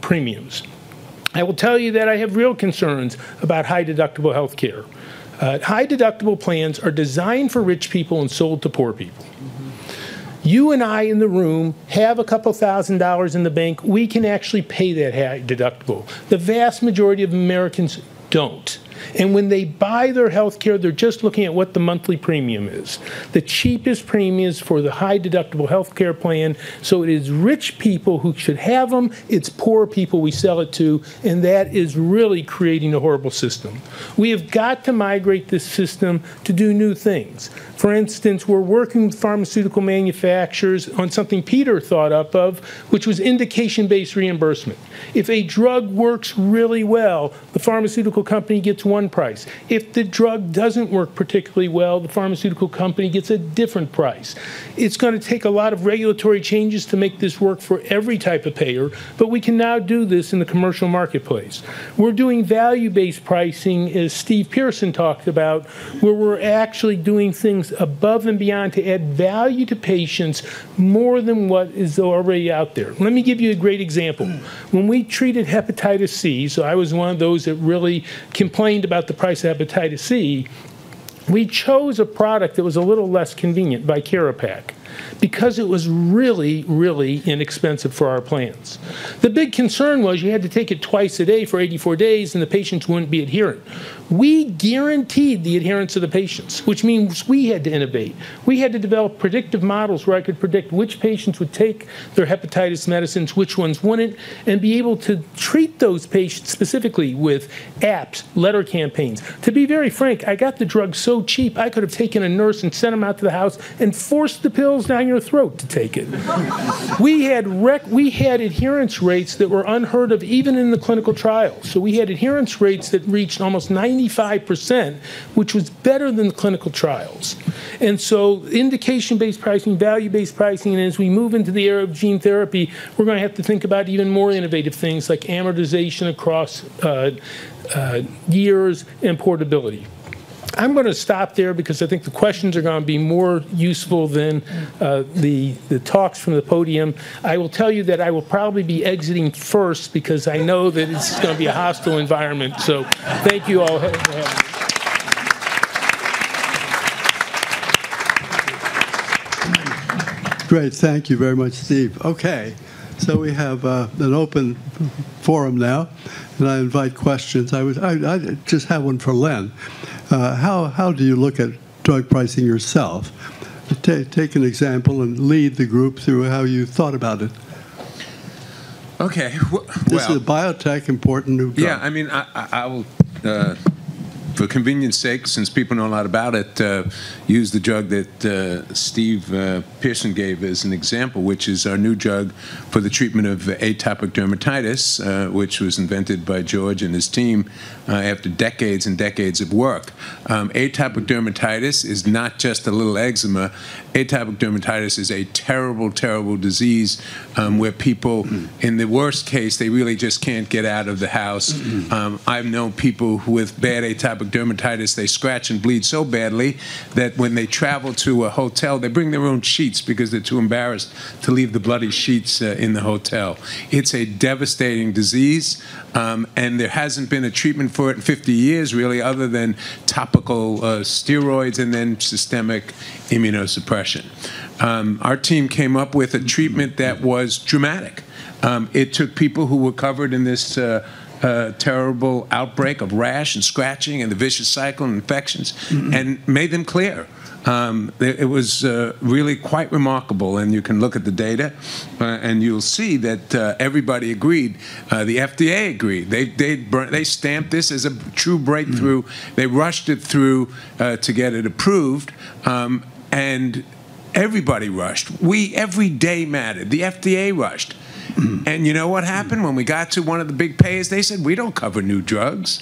premiums. I will tell you that I have real concerns about high deductible health care. High deductible plans are designed for rich people and sold to poor people. You and I in the room have a couple $1,000s in the bank. We can actually pay that high deductible. The vast majority of Americans don't. And when they buy their health care, they're just looking at what the monthly premium is. The cheapest premium is for the high deductible health care plan. So it is rich people who should have them. It's poor people we sell it to. And that is really creating a horrible system. We have got to migrate this system to do new things. For instance, we're working with pharmaceutical manufacturers on something Peter thought up of, which was indication-based reimbursement. If a drug works really well, the pharmaceutical company gets one price. If the drug doesn't work particularly well, the pharmaceutical company gets a different price. It's going to take a lot of regulatory changes to make this work for every type of payer, but we can now do this in the commercial marketplace. We're doing value-based pricing, as Steve Pearson talked about, where we're actually doing things above and beyond to add value to patients more than what is already out there. Let me give you a great example. When we treated hepatitis C, so I was one of those that really complained about the price of hepatitis C, we chose a product that was a little less convenient, Vicarapac, because it was really, really inexpensive for our plans. The big concern was you had to take it twice a day for 84 days and the patients wouldn't be adherent. We guaranteed the adherence of the patients, which means we had to innovate. We had to develop predictive models where I could predict which patients would take their hepatitis medicines, which ones wouldn't, and be able to treat those patients specifically with apps, letter campaigns. To be very frank, I got the drug so cheap I could have taken a nurse and sent them out to the house and forced the pills down your throat to take it. We had adherence rates that were unheard of even in the clinical trials. So we had adherence rates that reached almost 95%, which was better than the clinical trials. And so indication-based pricing, value-based pricing, and as we move into the era of gene therapy, we're going to have to think about even more innovative things like amortization across years and portability. I'm going to stop there because I think the questions are going to be more useful than the talks from the podium. I will tell you that I will probably be exiting first because I know that it's going to be a hostile environment. So thank you all for having me. Great, thank you very much, Steve. Okay, so we have an open forum now, and I invite questions. I just have one for Len. How do you look at drug pricing yourself? Take an example and lead the group through how you thought about it. Okay. This is a biotech, important new drug. Yeah, I mean, I will, for convenience sake, since people know a lot about it, use the drug that Steve Pearson gave as an example, which is our new drug for the treatment of atopic dermatitis, which was invented by George and his team after decades and decades of work. Atopic dermatitis is not just a little eczema. Atopic dermatitis is a terrible, terrible disease where people, in the worst case, they really just can't get out of the house. I've known people with bad atopic dermatitis, they scratch and bleed so badly that when they travel to a hotel, they bring their own sheets because they're too embarrassed to leave the bloody sheets in the hotel. It's a devastating disease, and there hasn't been a treatment for it in 50 years, really, other than topical steroids and then systemic immunosuppression. Our team came up with a treatment that was dramatic. It took people who were covered in this terrible outbreak of rash and scratching and the vicious cycle and infections and made them clear. It was really quite remarkable, and you can look at the data and you'll see that everybody agreed. The FDA agreed. They stamped this as a true breakthrough. They rushed it through to get it approved, and everybody rushed. Every day mattered. The FDA rushed. And you know what happened? When we got to one of the big payers, they said, we don't cover new drugs.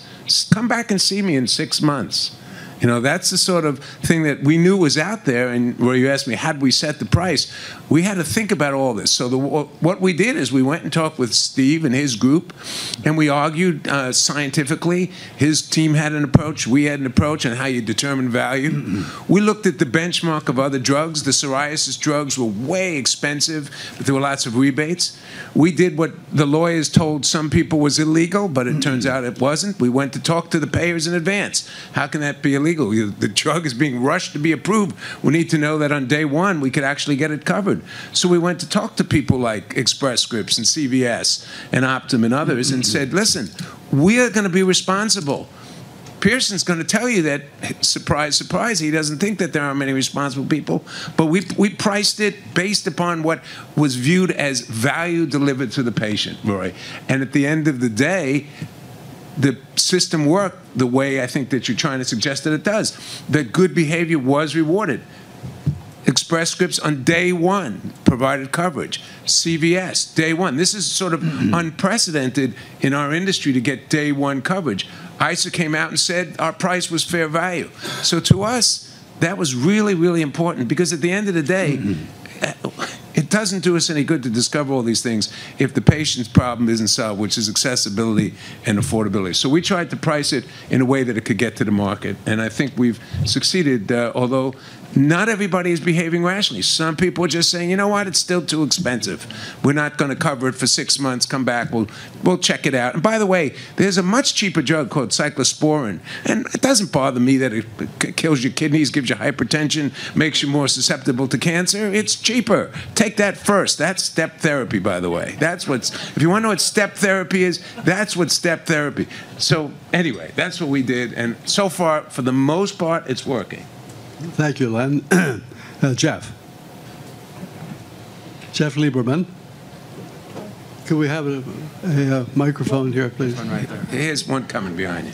Come back and see me in 6 months. You know, that's the sort of thing that we knew was out there. And where you asked me, how did we set the price? We had to think about all this. So what we did is we went and talked with Steve and his group, and we argued scientifically. His team had an approach. We had an approach on how you determine value. We looked at the benchmark of other drugs. The psoriasis drugs were way expensive, but there were lots of rebates. We did what the lawyers told some people was illegal, but it turns out it wasn't. We went to talk to the payers in advance. How can that be illegal? The drug is being rushed to be approved. We need to know that on day one we could actually get it covered. So we went to talk to people like Express Scripts and CVS and Optum and others and said, listen, we are going to be responsible. Pearson's going to tell you that, surprise, surprise, he doesn't think that there are many responsible people, but we priced it based upon what was viewed as value delivered to the patient, Roy. And at the end of the day, the system worked the way I think that you're trying to suggest that it does. That good behavior was rewarded. Express Scripts on day one provided coverage. CVS, day one. This is sort of unprecedented in our industry to get day one coverage. ICER came out and said our price was fair value. So to us, that was really, really important, because at the end of the day, it doesn't do us any good to discover all these things if the patient's problem isn't solved, which is accessibility and affordability. So we tried to price it in a way that it could get to the market, and I think we've succeeded, although not everybody is behaving rationally. Some people are just saying, you know what, it's still too expensive. We're not going to cover it for 6 months. Come back, we'll check it out. And by the way, there's a much cheaper drug called cyclosporin, and it doesn't bother me that it kills your kidneys, gives you hypertension, makes you more susceptible to cancer. It's cheaper. Take that first. That's step therapy, by the way. That's what's, if you want to know what step therapy is, that's what step therapy. So anyway, that's what we did, and so far, for the most part, it's working. Thank you, Len. Jeff. Jeff Lieberman. Could we have a microphone here, please? One right there. Here's one coming behind you.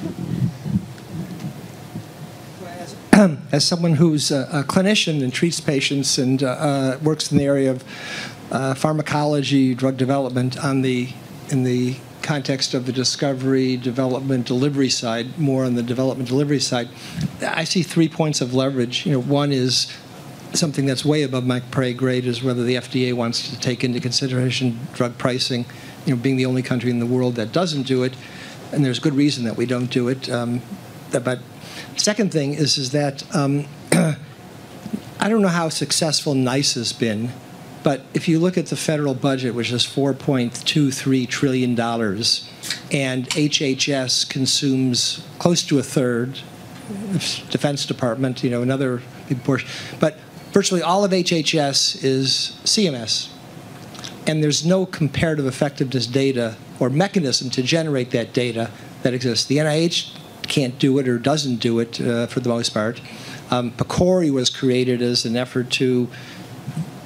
As someone who's a clinician and treats patients and works in the area of pharmacology, drug development in the context of the discovery, development, delivery side, more on the development delivery side, I see 3 points of leverage. One is something that's way above my pay grade, is whether the FDA wants to take into consideration drug pricing, being the only country in the world that doesn't do it, and there's good reason that we don't do it. But second thing is that I don't know how successful NICE has been, but if you look at the federal budget, which is $4.23 trillion, and HHS consumes close to a third, Defense Department, another big portion, but virtually all of HHS is CMS, and there's no comparative effectiveness data or mechanism to generate that data that exists. The NIH can't do it or doesn't do it for the most part. PCORI was created as an effort to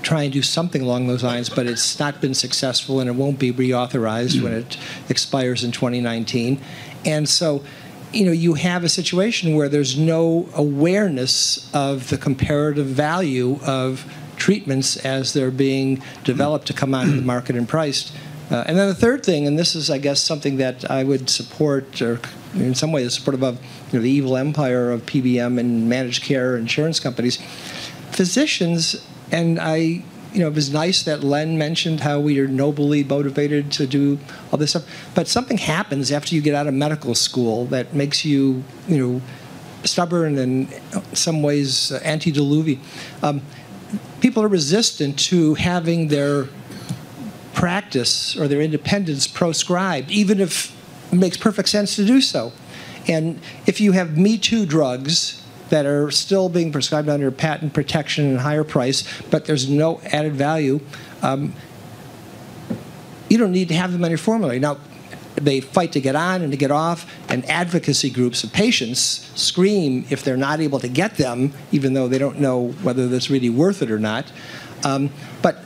try and do something along those lines, but it's not been successful, and it won't be reauthorized when it expires in 2019. And so, you have a situation where there's no awareness of the comparative value of treatments as they're being developed to come onto the market and priced. And then the third thing, and this is, I guess, something that I would support, or in some ways supportive of the evil empire of PBM and managed care insurance companies, physicians. And it was nice that Len mentioned how we are nobly motivated to do all this stuff. But something happens after you get out of medical school that makes you, stubborn and in some ways antediluvian. People are resistant to having their practice or their independence proscribed, even if it makes perfect sense to do so. And if you have Me Too drugs that are still being prescribed under patent protection and higher price, but there's no added value, you don't need to have them on your formulary. Now, they fight to get on and to get off, and advocacy groups of patients scream if they're not able to get them, even though they don't know whether that's really worth it or not. But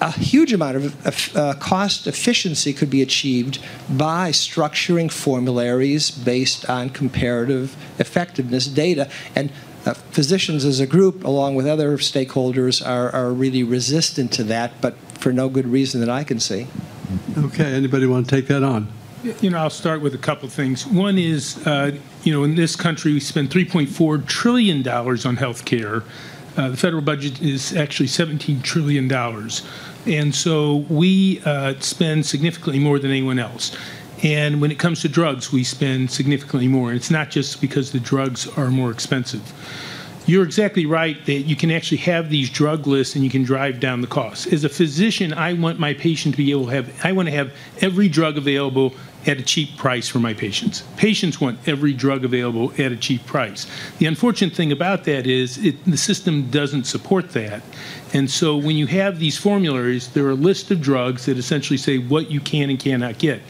a huge amount of cost efficiency could be achieved by structuring formularies based on comparative effectiveness data. And physicians as a group, along with other stakeholders, are really resistant to that, but for no good reason that I can see. Okay, anybody want to take that on? I'll start with a couple of things. One is, in this country, we spend $3.4 trillion on health care. The federal budget is actually $17 trillion. And so we spend significantly more than anyone else. And when it comes to drugs, we spend significantly more. It's not just because the drugs are more expensive. You're exactly right that you can actually have these drug lists and you can drive down the costs. As a physician, I want my patient to be able to have, I want to have every drug available at a cheap price for my patients. Patients want every drug available at a cheap price. The unfortunate thing about that is the system doesn't support that. And so when you have these formularies, there are a list of drugs that essentially say what you can and cannot get.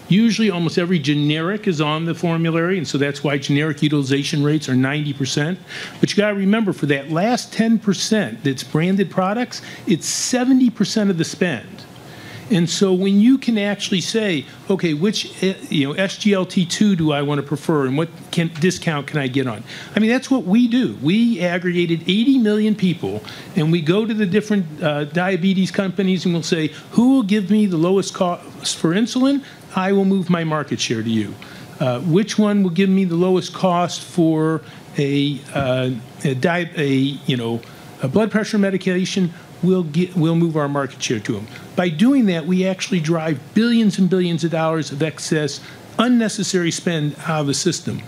Usually, almost every generic is on the formulary, and so that's why generic utilization rates are 90%. But you got to remember, for that last 10% that's branded products, it's 70% of the spend. And so when you can actually say, okay, which SGLT2 do I want to prefer, and what discount can I get on? I mean, that's what we do. We aggregated 80 million people, and we go to the different diabetes companies, and we'll say, who will give me the lowest cost for insulin? I will move my market share to you. Which one will give me the lowest cost for a blood pressure medication? We'll move our market share to them. By doing that, we actually drive billions and billions of dollars of excess, unnecessary spend out of the system.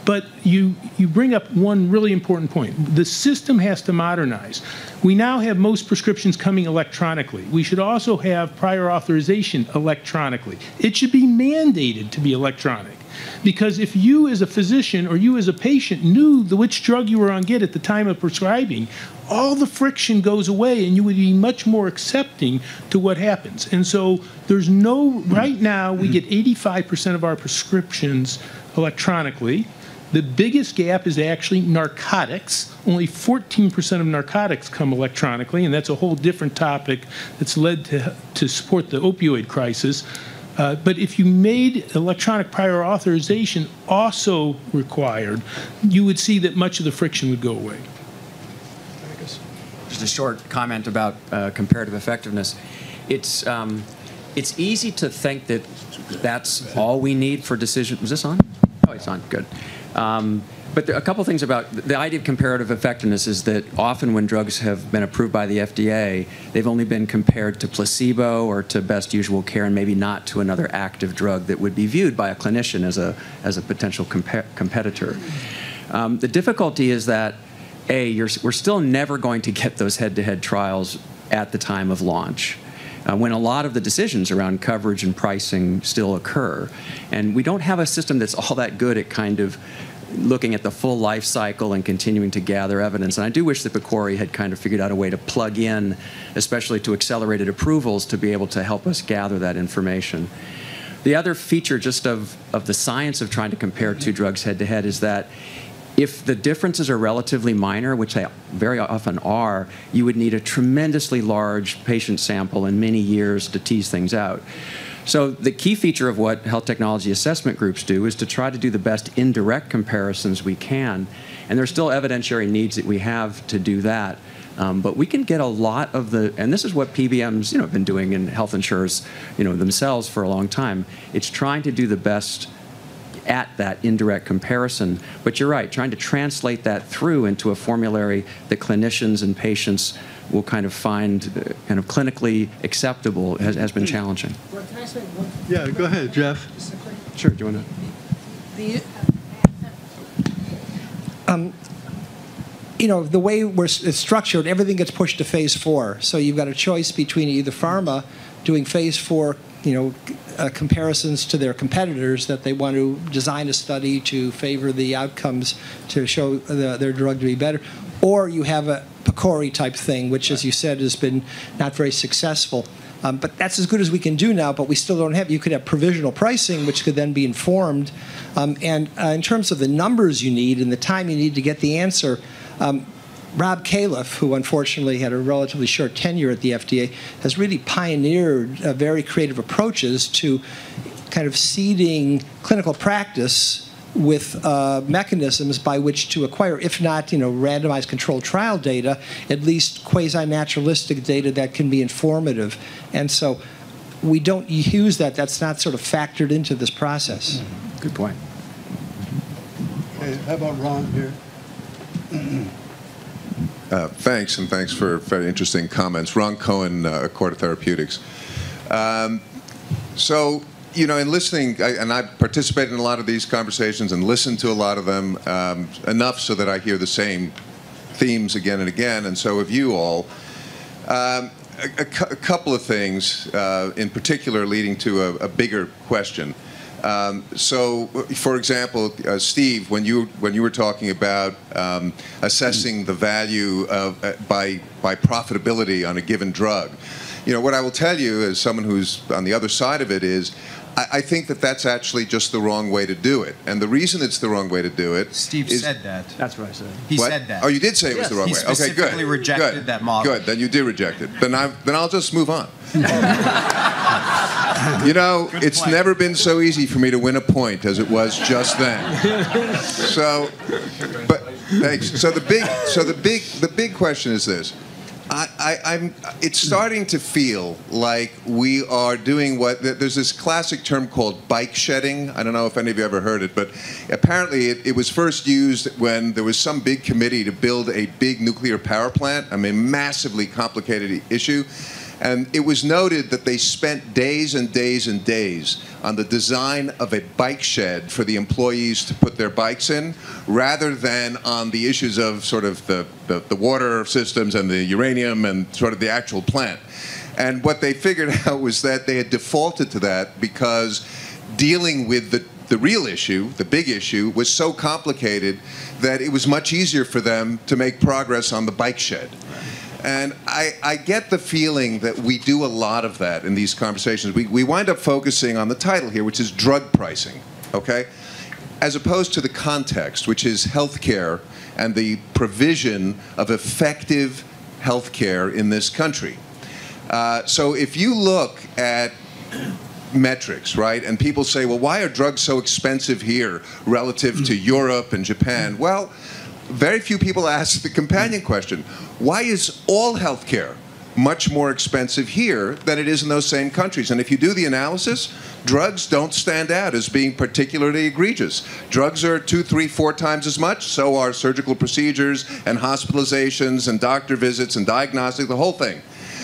But you bring up one really important point. The system has to modernize. We now have most prescriptions coming electronically. We should also have prior authorization electronically. It should be mandated to be electronic. Because if you as a physician or you as a patient knew which drug you were on get at the time of prescribing, all the friction goes away and you would be much more accepting to what happens. And so there's right now we get 85% of our prescriptions electronically. The biggest gap is actually narcotics. Only 14% of narcotics come electronically, and that's a whole different topic that's led to support the opioid crisis. But if you made electronic prior authorization also required, you would see that much of the friction would go away. Just a short comment about comparative effectiveness. It's easy to think that that's all we need for decision. Was this on? Oh, it's on. Good. But a couple things about the idea of comparative effectiveness is that often when drugs have been approved by the FDA, they've only been compared to placebo or to best usual care and maybe not to another active drug that would be viewed by a clinician as a potential competitor. The difficulty is that, we're still never going to get those head-to-head trials at the time of launch, when a lot of the decisions around coverage and pricing still occur. And we don't have a system that's all that good at kind of looking at the full life cycle and continuing to gather evidence. And I do wish that PCORI had kind of figured out a way to plug in, especially to accelerated approvals, to be able to help us gather that information. The other feature just of the science of trying to compare two drugs head-to-head is that if the differences are relatively minor, which they very often are, you would need a tremendously large patient sample and many years to tease things out. So the key feature of what health technology assessment groups do is to try to do the best indirect comparisons we can. And there's still evidentiary needs that we have to do that. But we can get a lot of and this is what PBMs have been doing in health insurers themselves for a long time. It's trying to do the best at that indirect comparison. But you're right, trying to translate that through into a formulary that clinicians and patients will kind of find kind of clinically acceptable has been challenging. Well, can I say one? Yeah, go ahead, Jeff. Sure, do you want to? The way it's structured, everything gets pushed to phase 4. So you've got a choice between either pharma doing phase 4, comparisons to their competitors that they want to design a study to favor the outcomes to show their drug to be better, or you have a PCORI type thing, which, as you said, has been not very successful. But that's as good as we can do now, but we still don't have. You could have provisional pricing, which could then be informed. And in terms of the numbers you need and the time you need to get the answer, Rob Califf, who unfortunately had a relatively short tenure at the FDA, has really pioneered very creative approaches to kind of seeding clinical practice with mechanisms by which to acquire, if not, randomized controlled trial data, at least quasi-naturalistic data that can be informative. And so we don't use that. That's not sort of factored into this process. Good point. Okay, how about Ron here? Thanks, and thanks for very interesting comments. Ron Cohen, Accorda Therapeutics. So, in listening, and I've participated in a lot of these conversations and listened to a lot of them enough so that I hear the same themes again and again, and so have you all. A couple of things, in particular, leading to a bigger question. So, for example, Steve, when you were talking about assessing the value of by profitability on a given drug, what I will tell you as someone who's on the other side of it is, I think that that's actually just the wrong way to do it. And the reason it's the wrong way to do it Steve is, said that. That's what I said. He what? said that. Oh, you did say it was the wrong He way. Okay, good. specifically rejected that model. Good, then you did reject it. Then I'll just move on. You know, it's point. never been so easy for me to win a point as it was just then. So, but thanks. So the big question is this. It's starting to feel like we are doing there's this classic term called bike shedding. I don't know if any of you ever heard it, but apparently it was first used when there was some big committee to build a big nuclear power plant. I mean, massively complicated issue. And it was noted that they spent days and days and days on the design of a bike shed for the employees to put their bikes in, rather than on the issues of sort of the water systems and the uranium and sort of the actual plant. And what they figured out was that they had defaulted to that because dealing with the real issue, the big issue, was so complicated that it was much easier for them to make progress on the bike shed. And I get the feeling that we do a lot of that in these conversations. We wind up focusing on the title here, which is drug pricing, okay? As opposed to the context, which is healthcare and the provision of effective healthcare in this country. So if you look at metrics, right, and people say, well, why are drugs so expensive here relative to Europe and Japan? Well, very few people ask the companion question. Why is all healthcare much more expensive here than it is in those same countries? And if you do the analysis, drugs don't stand out as being particularly egregious. Drugs are 2, 3, 4 times as much. So are surgical procedures and hospitalizations and doctor visits and diagnostics, the whole thing.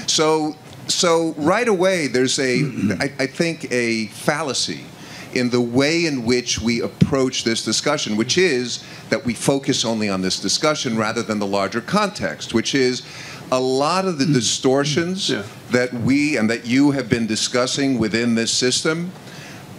So right away, there's I think, a fallacy in the way in which we approach this discussion, which is that we focus only on this discussion rather than the larger context, which is a lot of the distortions that we and that you have been discussing within this system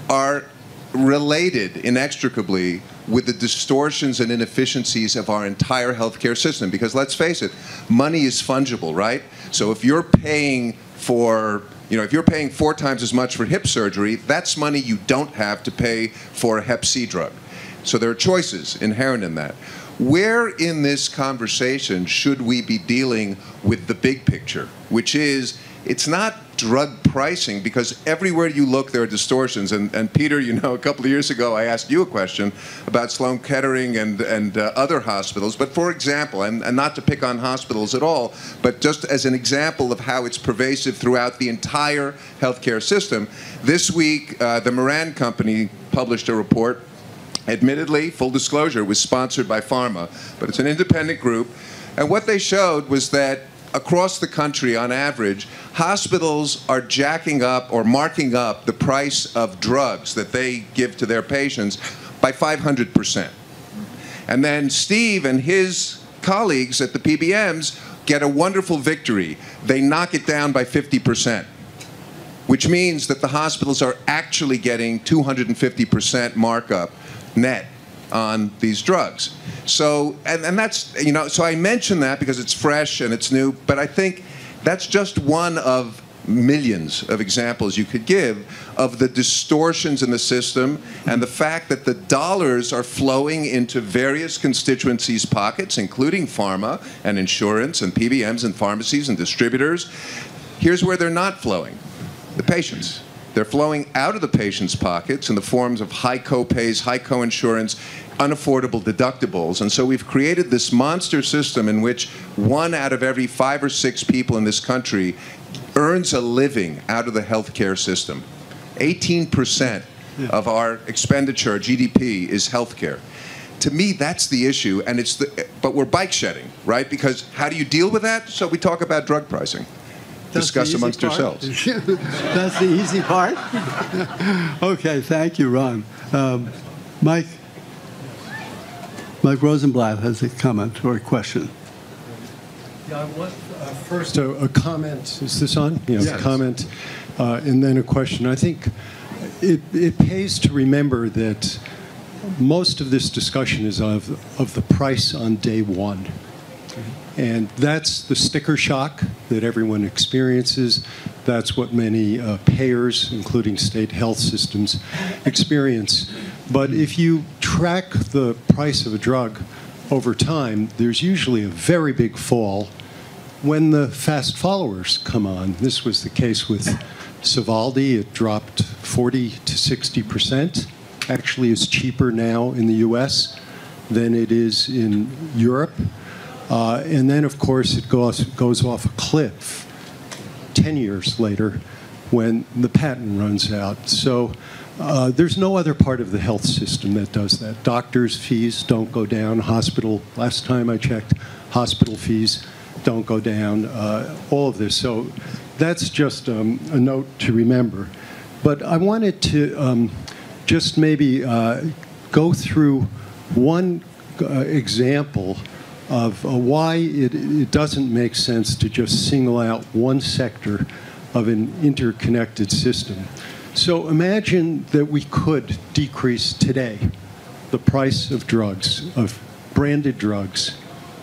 are related inextricably with the distortions and inefficiencies of our entire healthcare system. Because let's face it, money is fungible, right? So if you're paying for if you're paying 4 times as much for hip surgery, that's money you don't have to pay for a Hep C drug. So there are choices inherent in that. Where in this conversation should we be dealing with the big picture, which is, it's not drug pricing, because everywhere you look there are distortions. And Peter, a couple of years ago I asked you a question about Sloan-Kettering and other hospitals. But for example, and not to pick on hospitals at all, but just as an example of how it's pervasive throughout the entire healthcare system, this week the Moran Company published a report. Admittedly, full disclosure, was sponsored by pharma, but it's an independent group. And what they showed was that across the country, on average, hospitals are jacking up or marking up the price of drugs that they give to their patients by 500%. And then Steve and his colleagues at the PBMs get a wonderful victory. They knock it down by 50%, which means that the hospitals are actually getting 250% markup net on these drugs. So, and that's, so I mention that because it's fresh and it's new, but I think that's just one of millions of examples you could give of the distortions in the system and the fact that the dollars are flowing into various constituencies' pockets, including pharma and insurance and PBMs and pharmacies and distributors. Here's where they're not flowing: the patients. They're flowing out of the patient's pockets in the forms of high co-pays, high co-insurance, unaffordable deductibles. And so we've created this monster system in which 1 out of every 5 or 6 people in this country earns a living out of the healthcare system. 18% of our expenditure, GDP, is healthcare. To me, that's the issue, and but we're bike shedding, right? Because how do you deal with that? So we talk about drug pricing. Discuss amongst yourselves. That's the easy part. Okay, thank you, Ron. Mike Rosenblatt has a comment or a question. Yeah, I want first a comment. Is this on? Yeah, yes. A comment, and then a question. I think it pays to remember that most of this discussion is of the price on day one. And that's the sticker shock that everyone experiences. That's what many payers, including state health systems, experience. But if you track the price of a drug over time, there's usually a very big fall when the fast followers come on. This was the case with Sovaldi. It dropped 40 to 60%. Actually, it's cheaper now in the US than it is in Europe. And then, of course, it goes off a cliff 10 years later when the patent runs out. So there's no other part of the health system that does that. Doctors' fees don't go down. Last time I checked, hospital fees don't go down. All of this. So that's just a note to remember. But I wanted to just maybe go through one example of why it doesn't make sense to just single out one sector of an interconnected system. So imagine that we could decrease today the price of drugs, of branded drugs,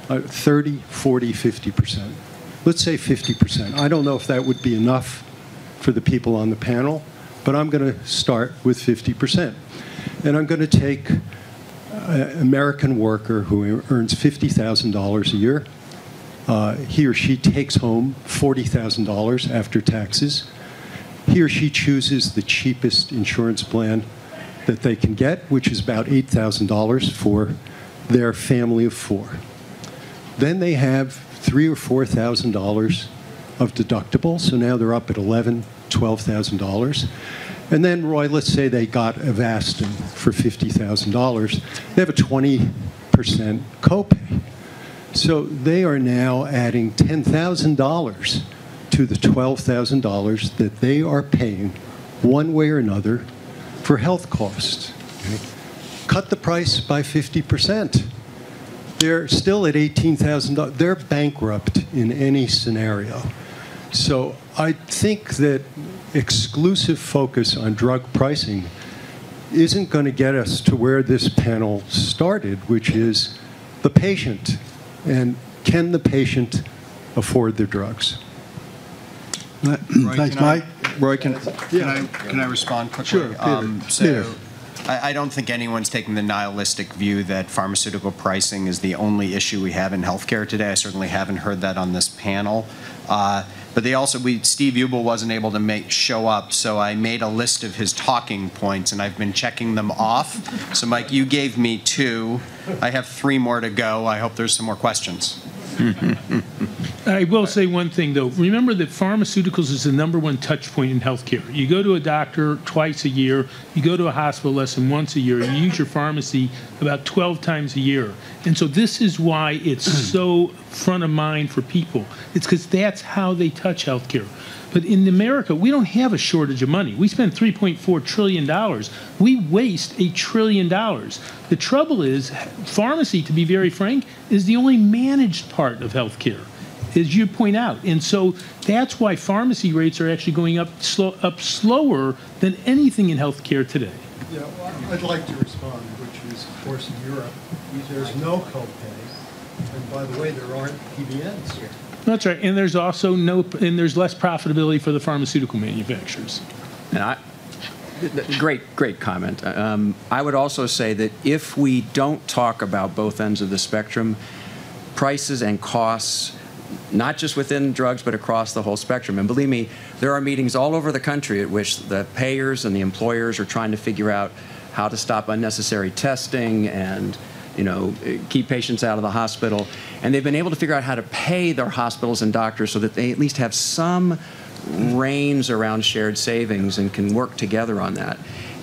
30, 40, 50%. Let's say 50%. I don't know if that would be enough for the people on the panel, but I'm going to start with 50%. And I'm going to take an American worker who earns $50,000 a year. He or she takes home $40,000 after taxes. He or she chooses the cheapest insurance plan that they can get, which is about $8,000 for their family of 4. Then they have $3,000 or $4,000 of deductible, so now they're up at $11,000, $12,000. And then, Roy, let's say they got Avastin for $50,000. They have a 20% copay. So they are now adding $10,000 to the $12,000 that they are paying one way or another for health costs. Okay? Cut the price by 50%. They're still at $18,000. They're bankrupt in any scenario. So I think that exclusive focus on drug pricing isn't going to get us to where this panel started, which is the patient. And can the patient afford their drugs? Thanks, Mike. Roy, can I respond quickly? Sure, Peter. So I don't think anyone's taking the nihilistic view that pharmaceutical pricing is the only issue we have in healthcare today. I certainly haven't heard that on this panel. But they also, Steve Ubel wasn't able to show up, so I made a list of his talking points, and I've been checking them off. So, Mike, you gave me 2. I have 3 more to go. I hope there's some more questions. I will say one thing, though. Remember that pharmaceuticals is the #1 touch point in healthcare. You go to a doctor twice a year. You go to a hospital less than once a year. You use your pharmacy about 12 times a year. And so this is why it's so front of mind for people. It's because that's how they touch healthcare. But in America, we don't have a shortage of money. We spend $3.4 trillion. We waste $1 trillion. The trouble is, pharmacy, to be very frank, is the only managed part of healthcare, as you point out. And so that's why pharmacy rates are actually going up slower than anything in healthcare today. Yeah, well, I'd like to respond, which is, of course, in Europe, there's no copay. And by the way, there aren't PBMs here. That's right, and there's also there's less profitability for the pharmaceutical manufacturers. And great comment. I would also say that if we don't talk about both ends of the spectrum, prices and costs, not just within drugs, but across the whole spectrum. And believe me, there are meetings all over the country at which the payers and the employers are trying to figure out how to stop unnecessary testing and keep patients out of the hospital. And they've been able to figure out how to pay their hospitals and doctors so that they at least have some reins around shared savings and can work together on that.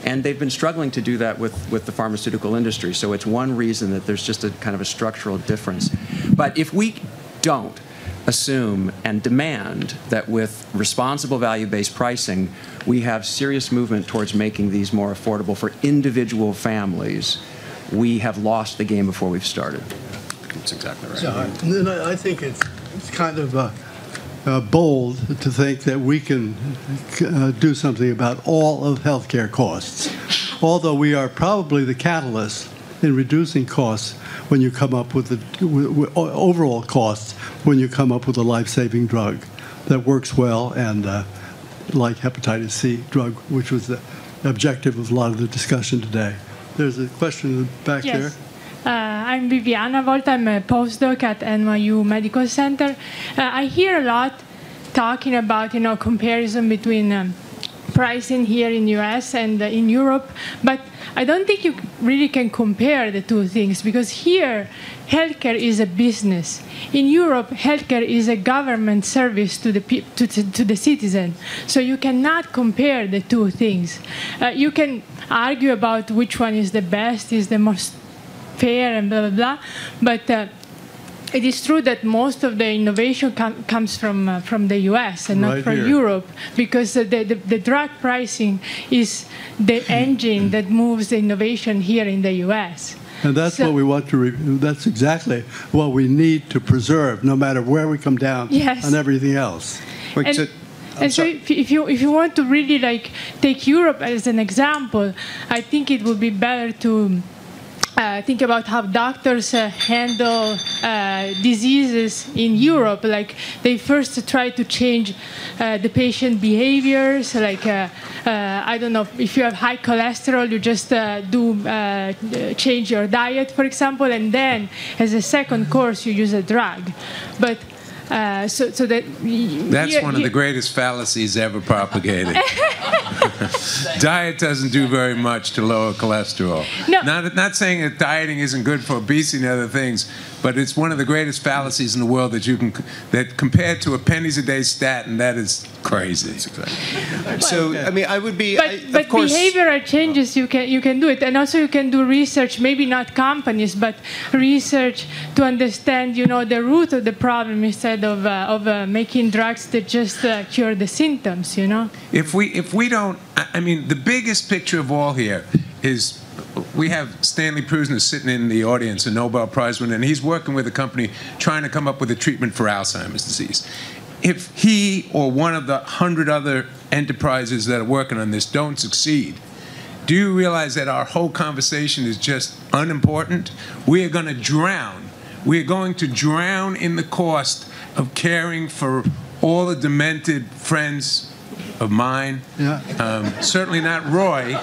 And they've been struggling to do that with the pharmaceutical industry. So it's one reason that there's just a kind of a structural difference. But if we don't assume and demand that with responsible value-based pricing, we have serious movement towards making these more affordable for individual families, we have lost the game before we've started. That's exactly right. Yeah, and I think it's kind of bold to think that we can do something about all of healthcare costs, although we are probably the catalyst in reducing costs when you come up with overall costs when you come up with a life-saving drug that works well, and like hepatitis C drug, which was the objective of a lot of the discussion today. There's a question back there. I'm Viviana Volta. I'm a postdoc at NYU Medical Center. I hear a lot talking about, comparison between pricing here in U.S. and in Europe, but I don't think you really can compare the two things, because here, healthcare is a business. In Europe, healthcare is a government service to the citizen. So you cannot compare the two things. You can argue about which one is the best, is the most fair, and blah, blah, blah. But it is true that most of the innovation comes from the U.S. and not from Europe, because the drug pricing is the engine that moves the innovation here in the U.S. And that's what we want to. That's exactly what we need to preserve, no matter where we come down on everything else. And so if you want to really take Europe as an example, I think it would be better to think about how doctors handle diseases in Europe. Like, they first try to change the patient behaviors. Like, I don't know, if you have high cholesterol, you just change your diet, for example, and then as a second course, you use a drug. But that's one of the greatest fallacies ever propagated. Diet doesn't do very much to lower cholesterol. No. Not saying that dieting isn't good for obesity and other things, but it's one of the greatest fallacies in the world that compared to a pennies a day statin, that is crazy. So, I mean, I would be, but behavioral changes, you can do it. And also you can do research, maybe not companies, but research to understand, the root of the problem instead of making drugs that just cure the symptoms, If we don't, I mean, the biggest picture of all here is, we have Stanley Pearson sitting in the audience, a Nobel Prize winner, and he's working with a company trying to come up with a treatment for Alzheimer's disease. If he or one of the 100 other enterprises that are working on this don't succeed, do you realize that our whole conversation is just unimportant? We are going to drown. We are going to drown in the cost of caring for all the demented friends of mine. Certainly not Roy,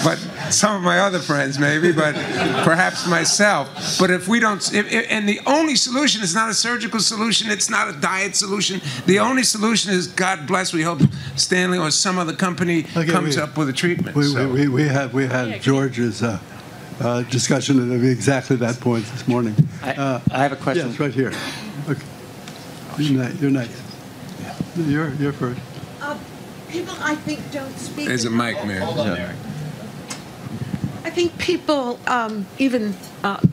but some of my other friends maybe, but perhaps myself. But if we don't, and the only solution is not a surgical solution, it's not a diet solution. The only solution is, God bless, we hope Stanley or some other company comes up with a treatment. We had George's discussion of exactly that point this morning. I have a question. Yes, right here. Okay. You're next. You're first. People, I think, don't speak. There's a mic, Mary. Hold on, Mary. I think people, even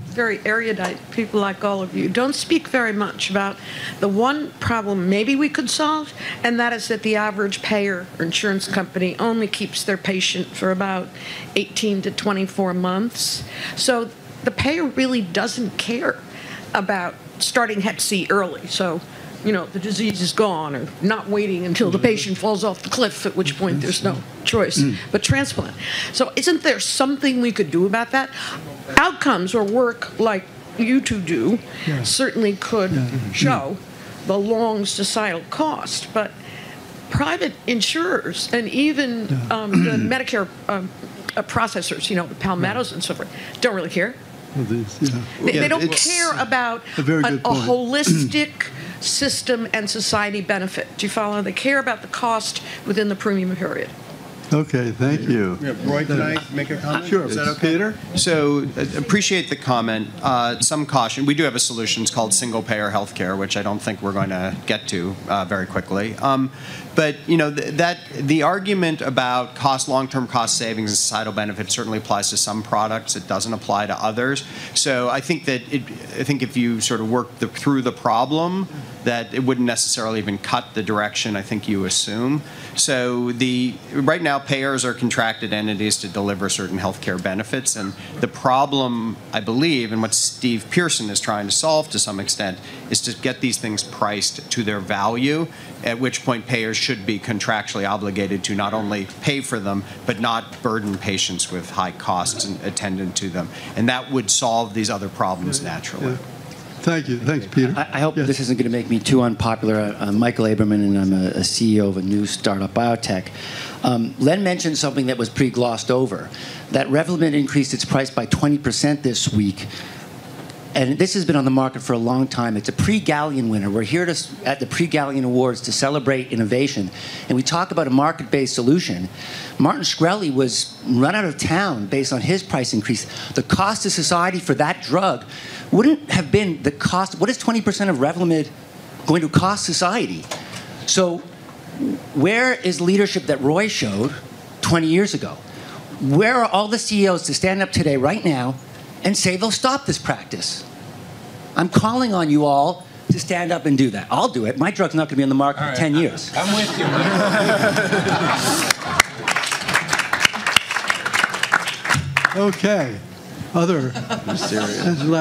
very erudite people like all of you, don't speak very much about the one problem maybe we could solve, and that is that the average payer or insurance company only keeps their patient for about 18 to 24 months. So the payer really doesn't care about starting Hep C early. So, the disease is gone, or not waiting until the patient falls off the cliff, at which point there's no choice but transplant. So isn't there something we could do about that? Outcomes or work like you two do certainly could show the long societal cost, but private insurers and even the Medicare processors, the Palmettos and so forth, don't really care. They don't care about a holistic system and society benefit. Do you follow? They care about the cost within the premium period. Okay, thank you. Roy, can I make a comment? Sure. Is that okay? Peter? So appreciate the comment. Some caution. We do have a solution. It's called single-payer healthcare, which I don't think we're going to get to very quickly. But the argument about long-term cost savings and societal benefit certainly applies to some products. It doesn't apply to others. So I think if you sort of work through the problem, that it wouldn't necessarily even cut the direction I think you assume. So right now out, payers are contracted entities to deliver certain healthcare benefits, and the problem, I believe, and what Steve Pearson is trying to solve to some extent, is to get these things priced to their value, at which point payers should be contractually obligated to not only pay for them, but not burden patients with high costs attendant to them. And that would solve these other problems naturally. Yeah. Thank you. Thanks, Peter. I hope Yes. this isn't going to make me too unpopular. I'm Michael Aberman, and I'm a CEO of a new startup biotech. Len mentioned something that was pretty glossed over, that Revlimid increased its price by 20% this week. And this has been on the market for a long time. It's a pre-Galien winner. We're here at the pre-Galien Awards to celebrate innovation. And we talk about a market-based solution. Martin Shkreli was run out of town based on his price increase. The cost to society for that drug wouldn't have been the cost. What is 20% of Revlimid going to cost society? So where is leadership that Roy showed 20 years ago? Where are all the CEOs to stand up today, right now, and say they'll stop this practice? I'm calling on you all to stand up and do that. I'll do it. My drug's not going to be on the market for 10 years. I'm with you. Okay. Other?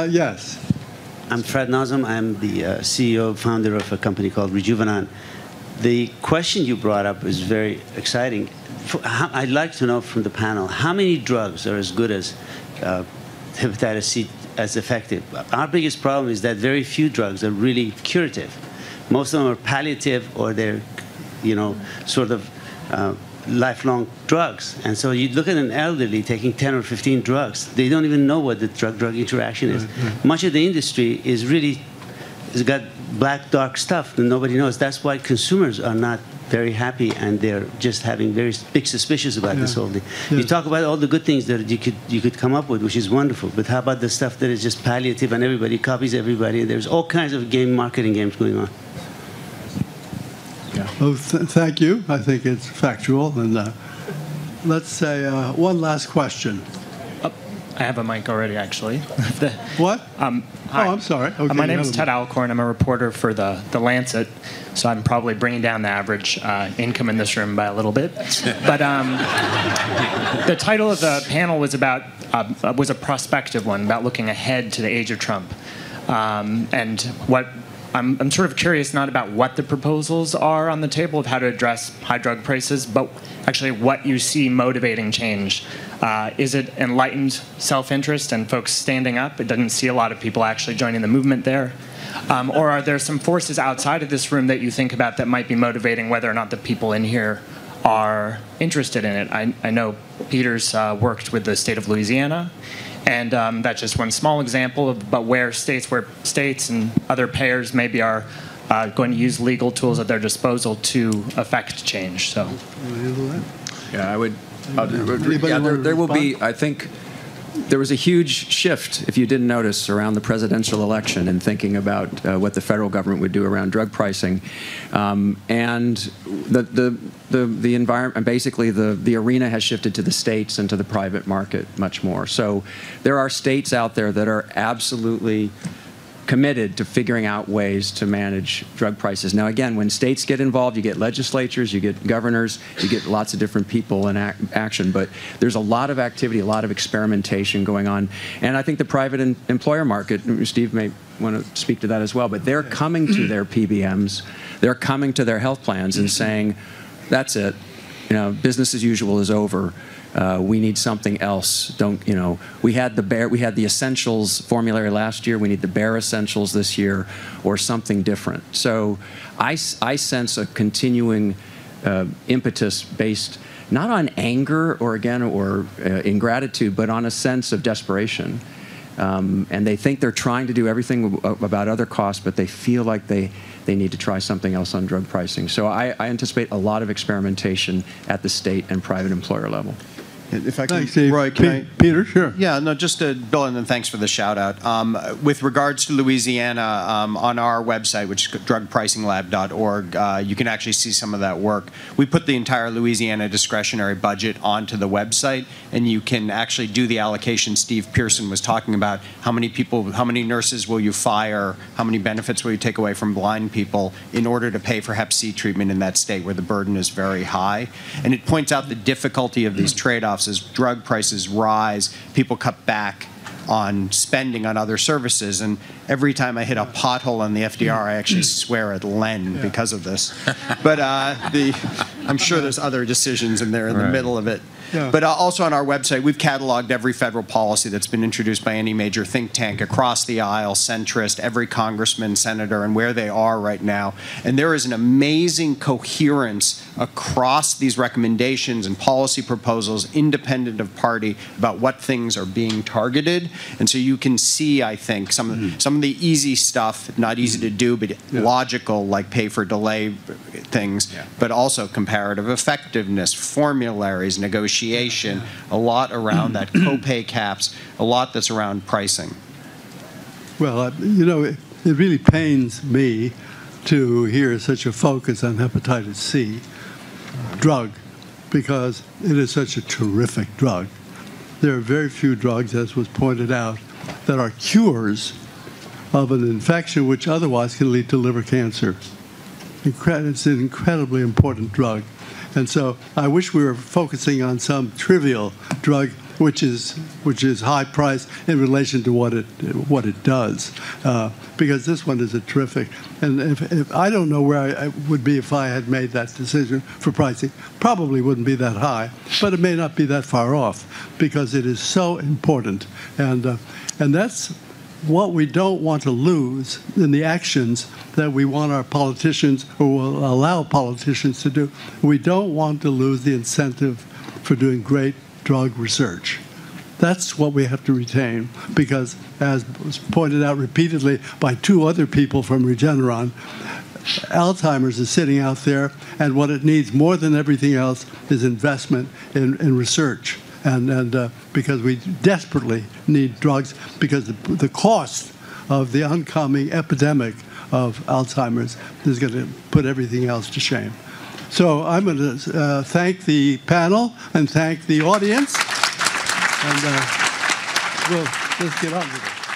Yes. I'm Fred Nazem. I'm the CEO, founder of a company called Regeneron. The question you brought up is very exciting. I'd like to know from the panel, how many drugs are as good as hepatitis C, as effective? Our biggest problem is that very few drugs are really curative. Most of them are palliative, or they're, sort of lifelong drugs. And so you look at an elderly taking 10 or 15 drugs, they don't even know what the drug-drug interaction is. Much of the industry is really, has got black, dark stuff that nobody knows. That's why consumers are not very happy, and they're just having very big suspicions about this whole thing. You talk about all the good things that you could come up with, which is wonderful, but how about the stuff that is just palliative and everybody copies everybody? There's all kinds of marketing games going on. Well, thank you. I think it's factual. And let's say one last question. I have a mic already, actually. What? Hi. Oh, I'm sorry. Okay, my name is Ted Alcorn. I'm a reporter for the Lancet, so I'm probably bringing down the average income in this room by a little bit. But the title of the panel was was a prospective one, about looking ahead to the age of Trump. And what I'm sort of curious, not about what the proposals are on the table of how to address high drug prices, but actually what you see motivating change. Is it enlightened self-interest and folks standing up? It doesn't see a lot of people actually joining the movement there. Or are there some forces outside of this room that you think about that might be motivating whether or not the people in here are interested in it? I know Peter's worked with the state of Louisiana, and that's just one small example of where states and other payers maybe are going to use legal tools at their disposal to affect change. So, yeah, I would. There will be, I think, there was a huge shift, if you didn't notice, around the presidential election and thinking about what the federal government would do around drug pricing, and the environment. Basically, the arena has shifted to the states and to the private market much more. So there are states out there that are absolutely committed to figuring out ways to manage drug prices. Now, again, when states get involved, you get legislatures, you get governors, you get lots of different people in action. But there's a lot of activity, a lot of experimentation going on. And I think the private employer market, Steve may want to speak to that as well, but they're coming to their PBMs, they're coming to their health plans and saying, that's it, business as usual is over. We need something else. We had the Essentials formulary last year. We need the Bare Essentials this year, or something different. So I sense a continuing impetus based not on anger or ingratitude, but on a sense of desperation. And they think they're trying to do everything about other costs, but they feel like they need to try something else on drug pricing. So I anticipate a lot of experimentation at the state and private employer level. If I can, Thanks, Steve. Roy, can I? Peter, sure. Yeah, no, just Bill, and then thanks for the shout out. With regards to Louisiana, on our website, which is drugpricinglab.org, you can actually see some of that work. We put the entire Louisiana discretionary budget onto the website, and you can actually do the allocation Steve Pearson was talking about. How many people, how many nurses will you fire? How many benefits will you take away from blind people in order to pay for Hep C treatment in that state where the burden is very high? And it points out the difficulty of these trade-offs. As drug prices rise, people cut back on spending on other services. And every time I hit a pothole on the FDR, I actually swear at Len because of this. But I'm sure there's other decisions in there in the middle of it. Yeah. But also on our website, we've cataloged every federal policy that's been introduced by any major think tank across the aisle, centrist, every congressman, senator, and where they are right now. And there is an amazing coherence across these recommendations and policy proposals, independent of party, about what things are being targeted. And so you can see, I think, some of the easy stuff, not easy to do, but logical, like pay for delay things, but also comparative effectiveness, formularies, negotiation, a lot around that, copay caps, a lot that's around pricing. Well, you know, it really pains me to hear such a focus on hepatitis C drug, because it is such a terrific drug. There are very few drugs, as was pointed out, that are cures of an infection which otherwise can lead to liver cancer. It's an incredibly important drug. And so I wish we were focusing on some trivial drug which is high price in relation to what it does, because this one is a terrific. And if I don't know where I would be if I had made that decision for pricing. Probably wouldn't be that high, but it may not be that far off, because it is so important. And that's what we don't want to lose in the actions that we want our politicians, or will allow politicians to do. We don't want to lose the incentive for doing great drug research. That's what we have to retain, because, as was pointed out repeatedly by two other people from Regeneron, Alzheimer's is sitting out there, and what it needs more than everything else is investment in research. And because we desperately need drugs, because the cost of the oncoming epidemic of Alzheimer's is going to put everything else to shame. So I'm going to thank the panel and thank the audience, and let's get on with it.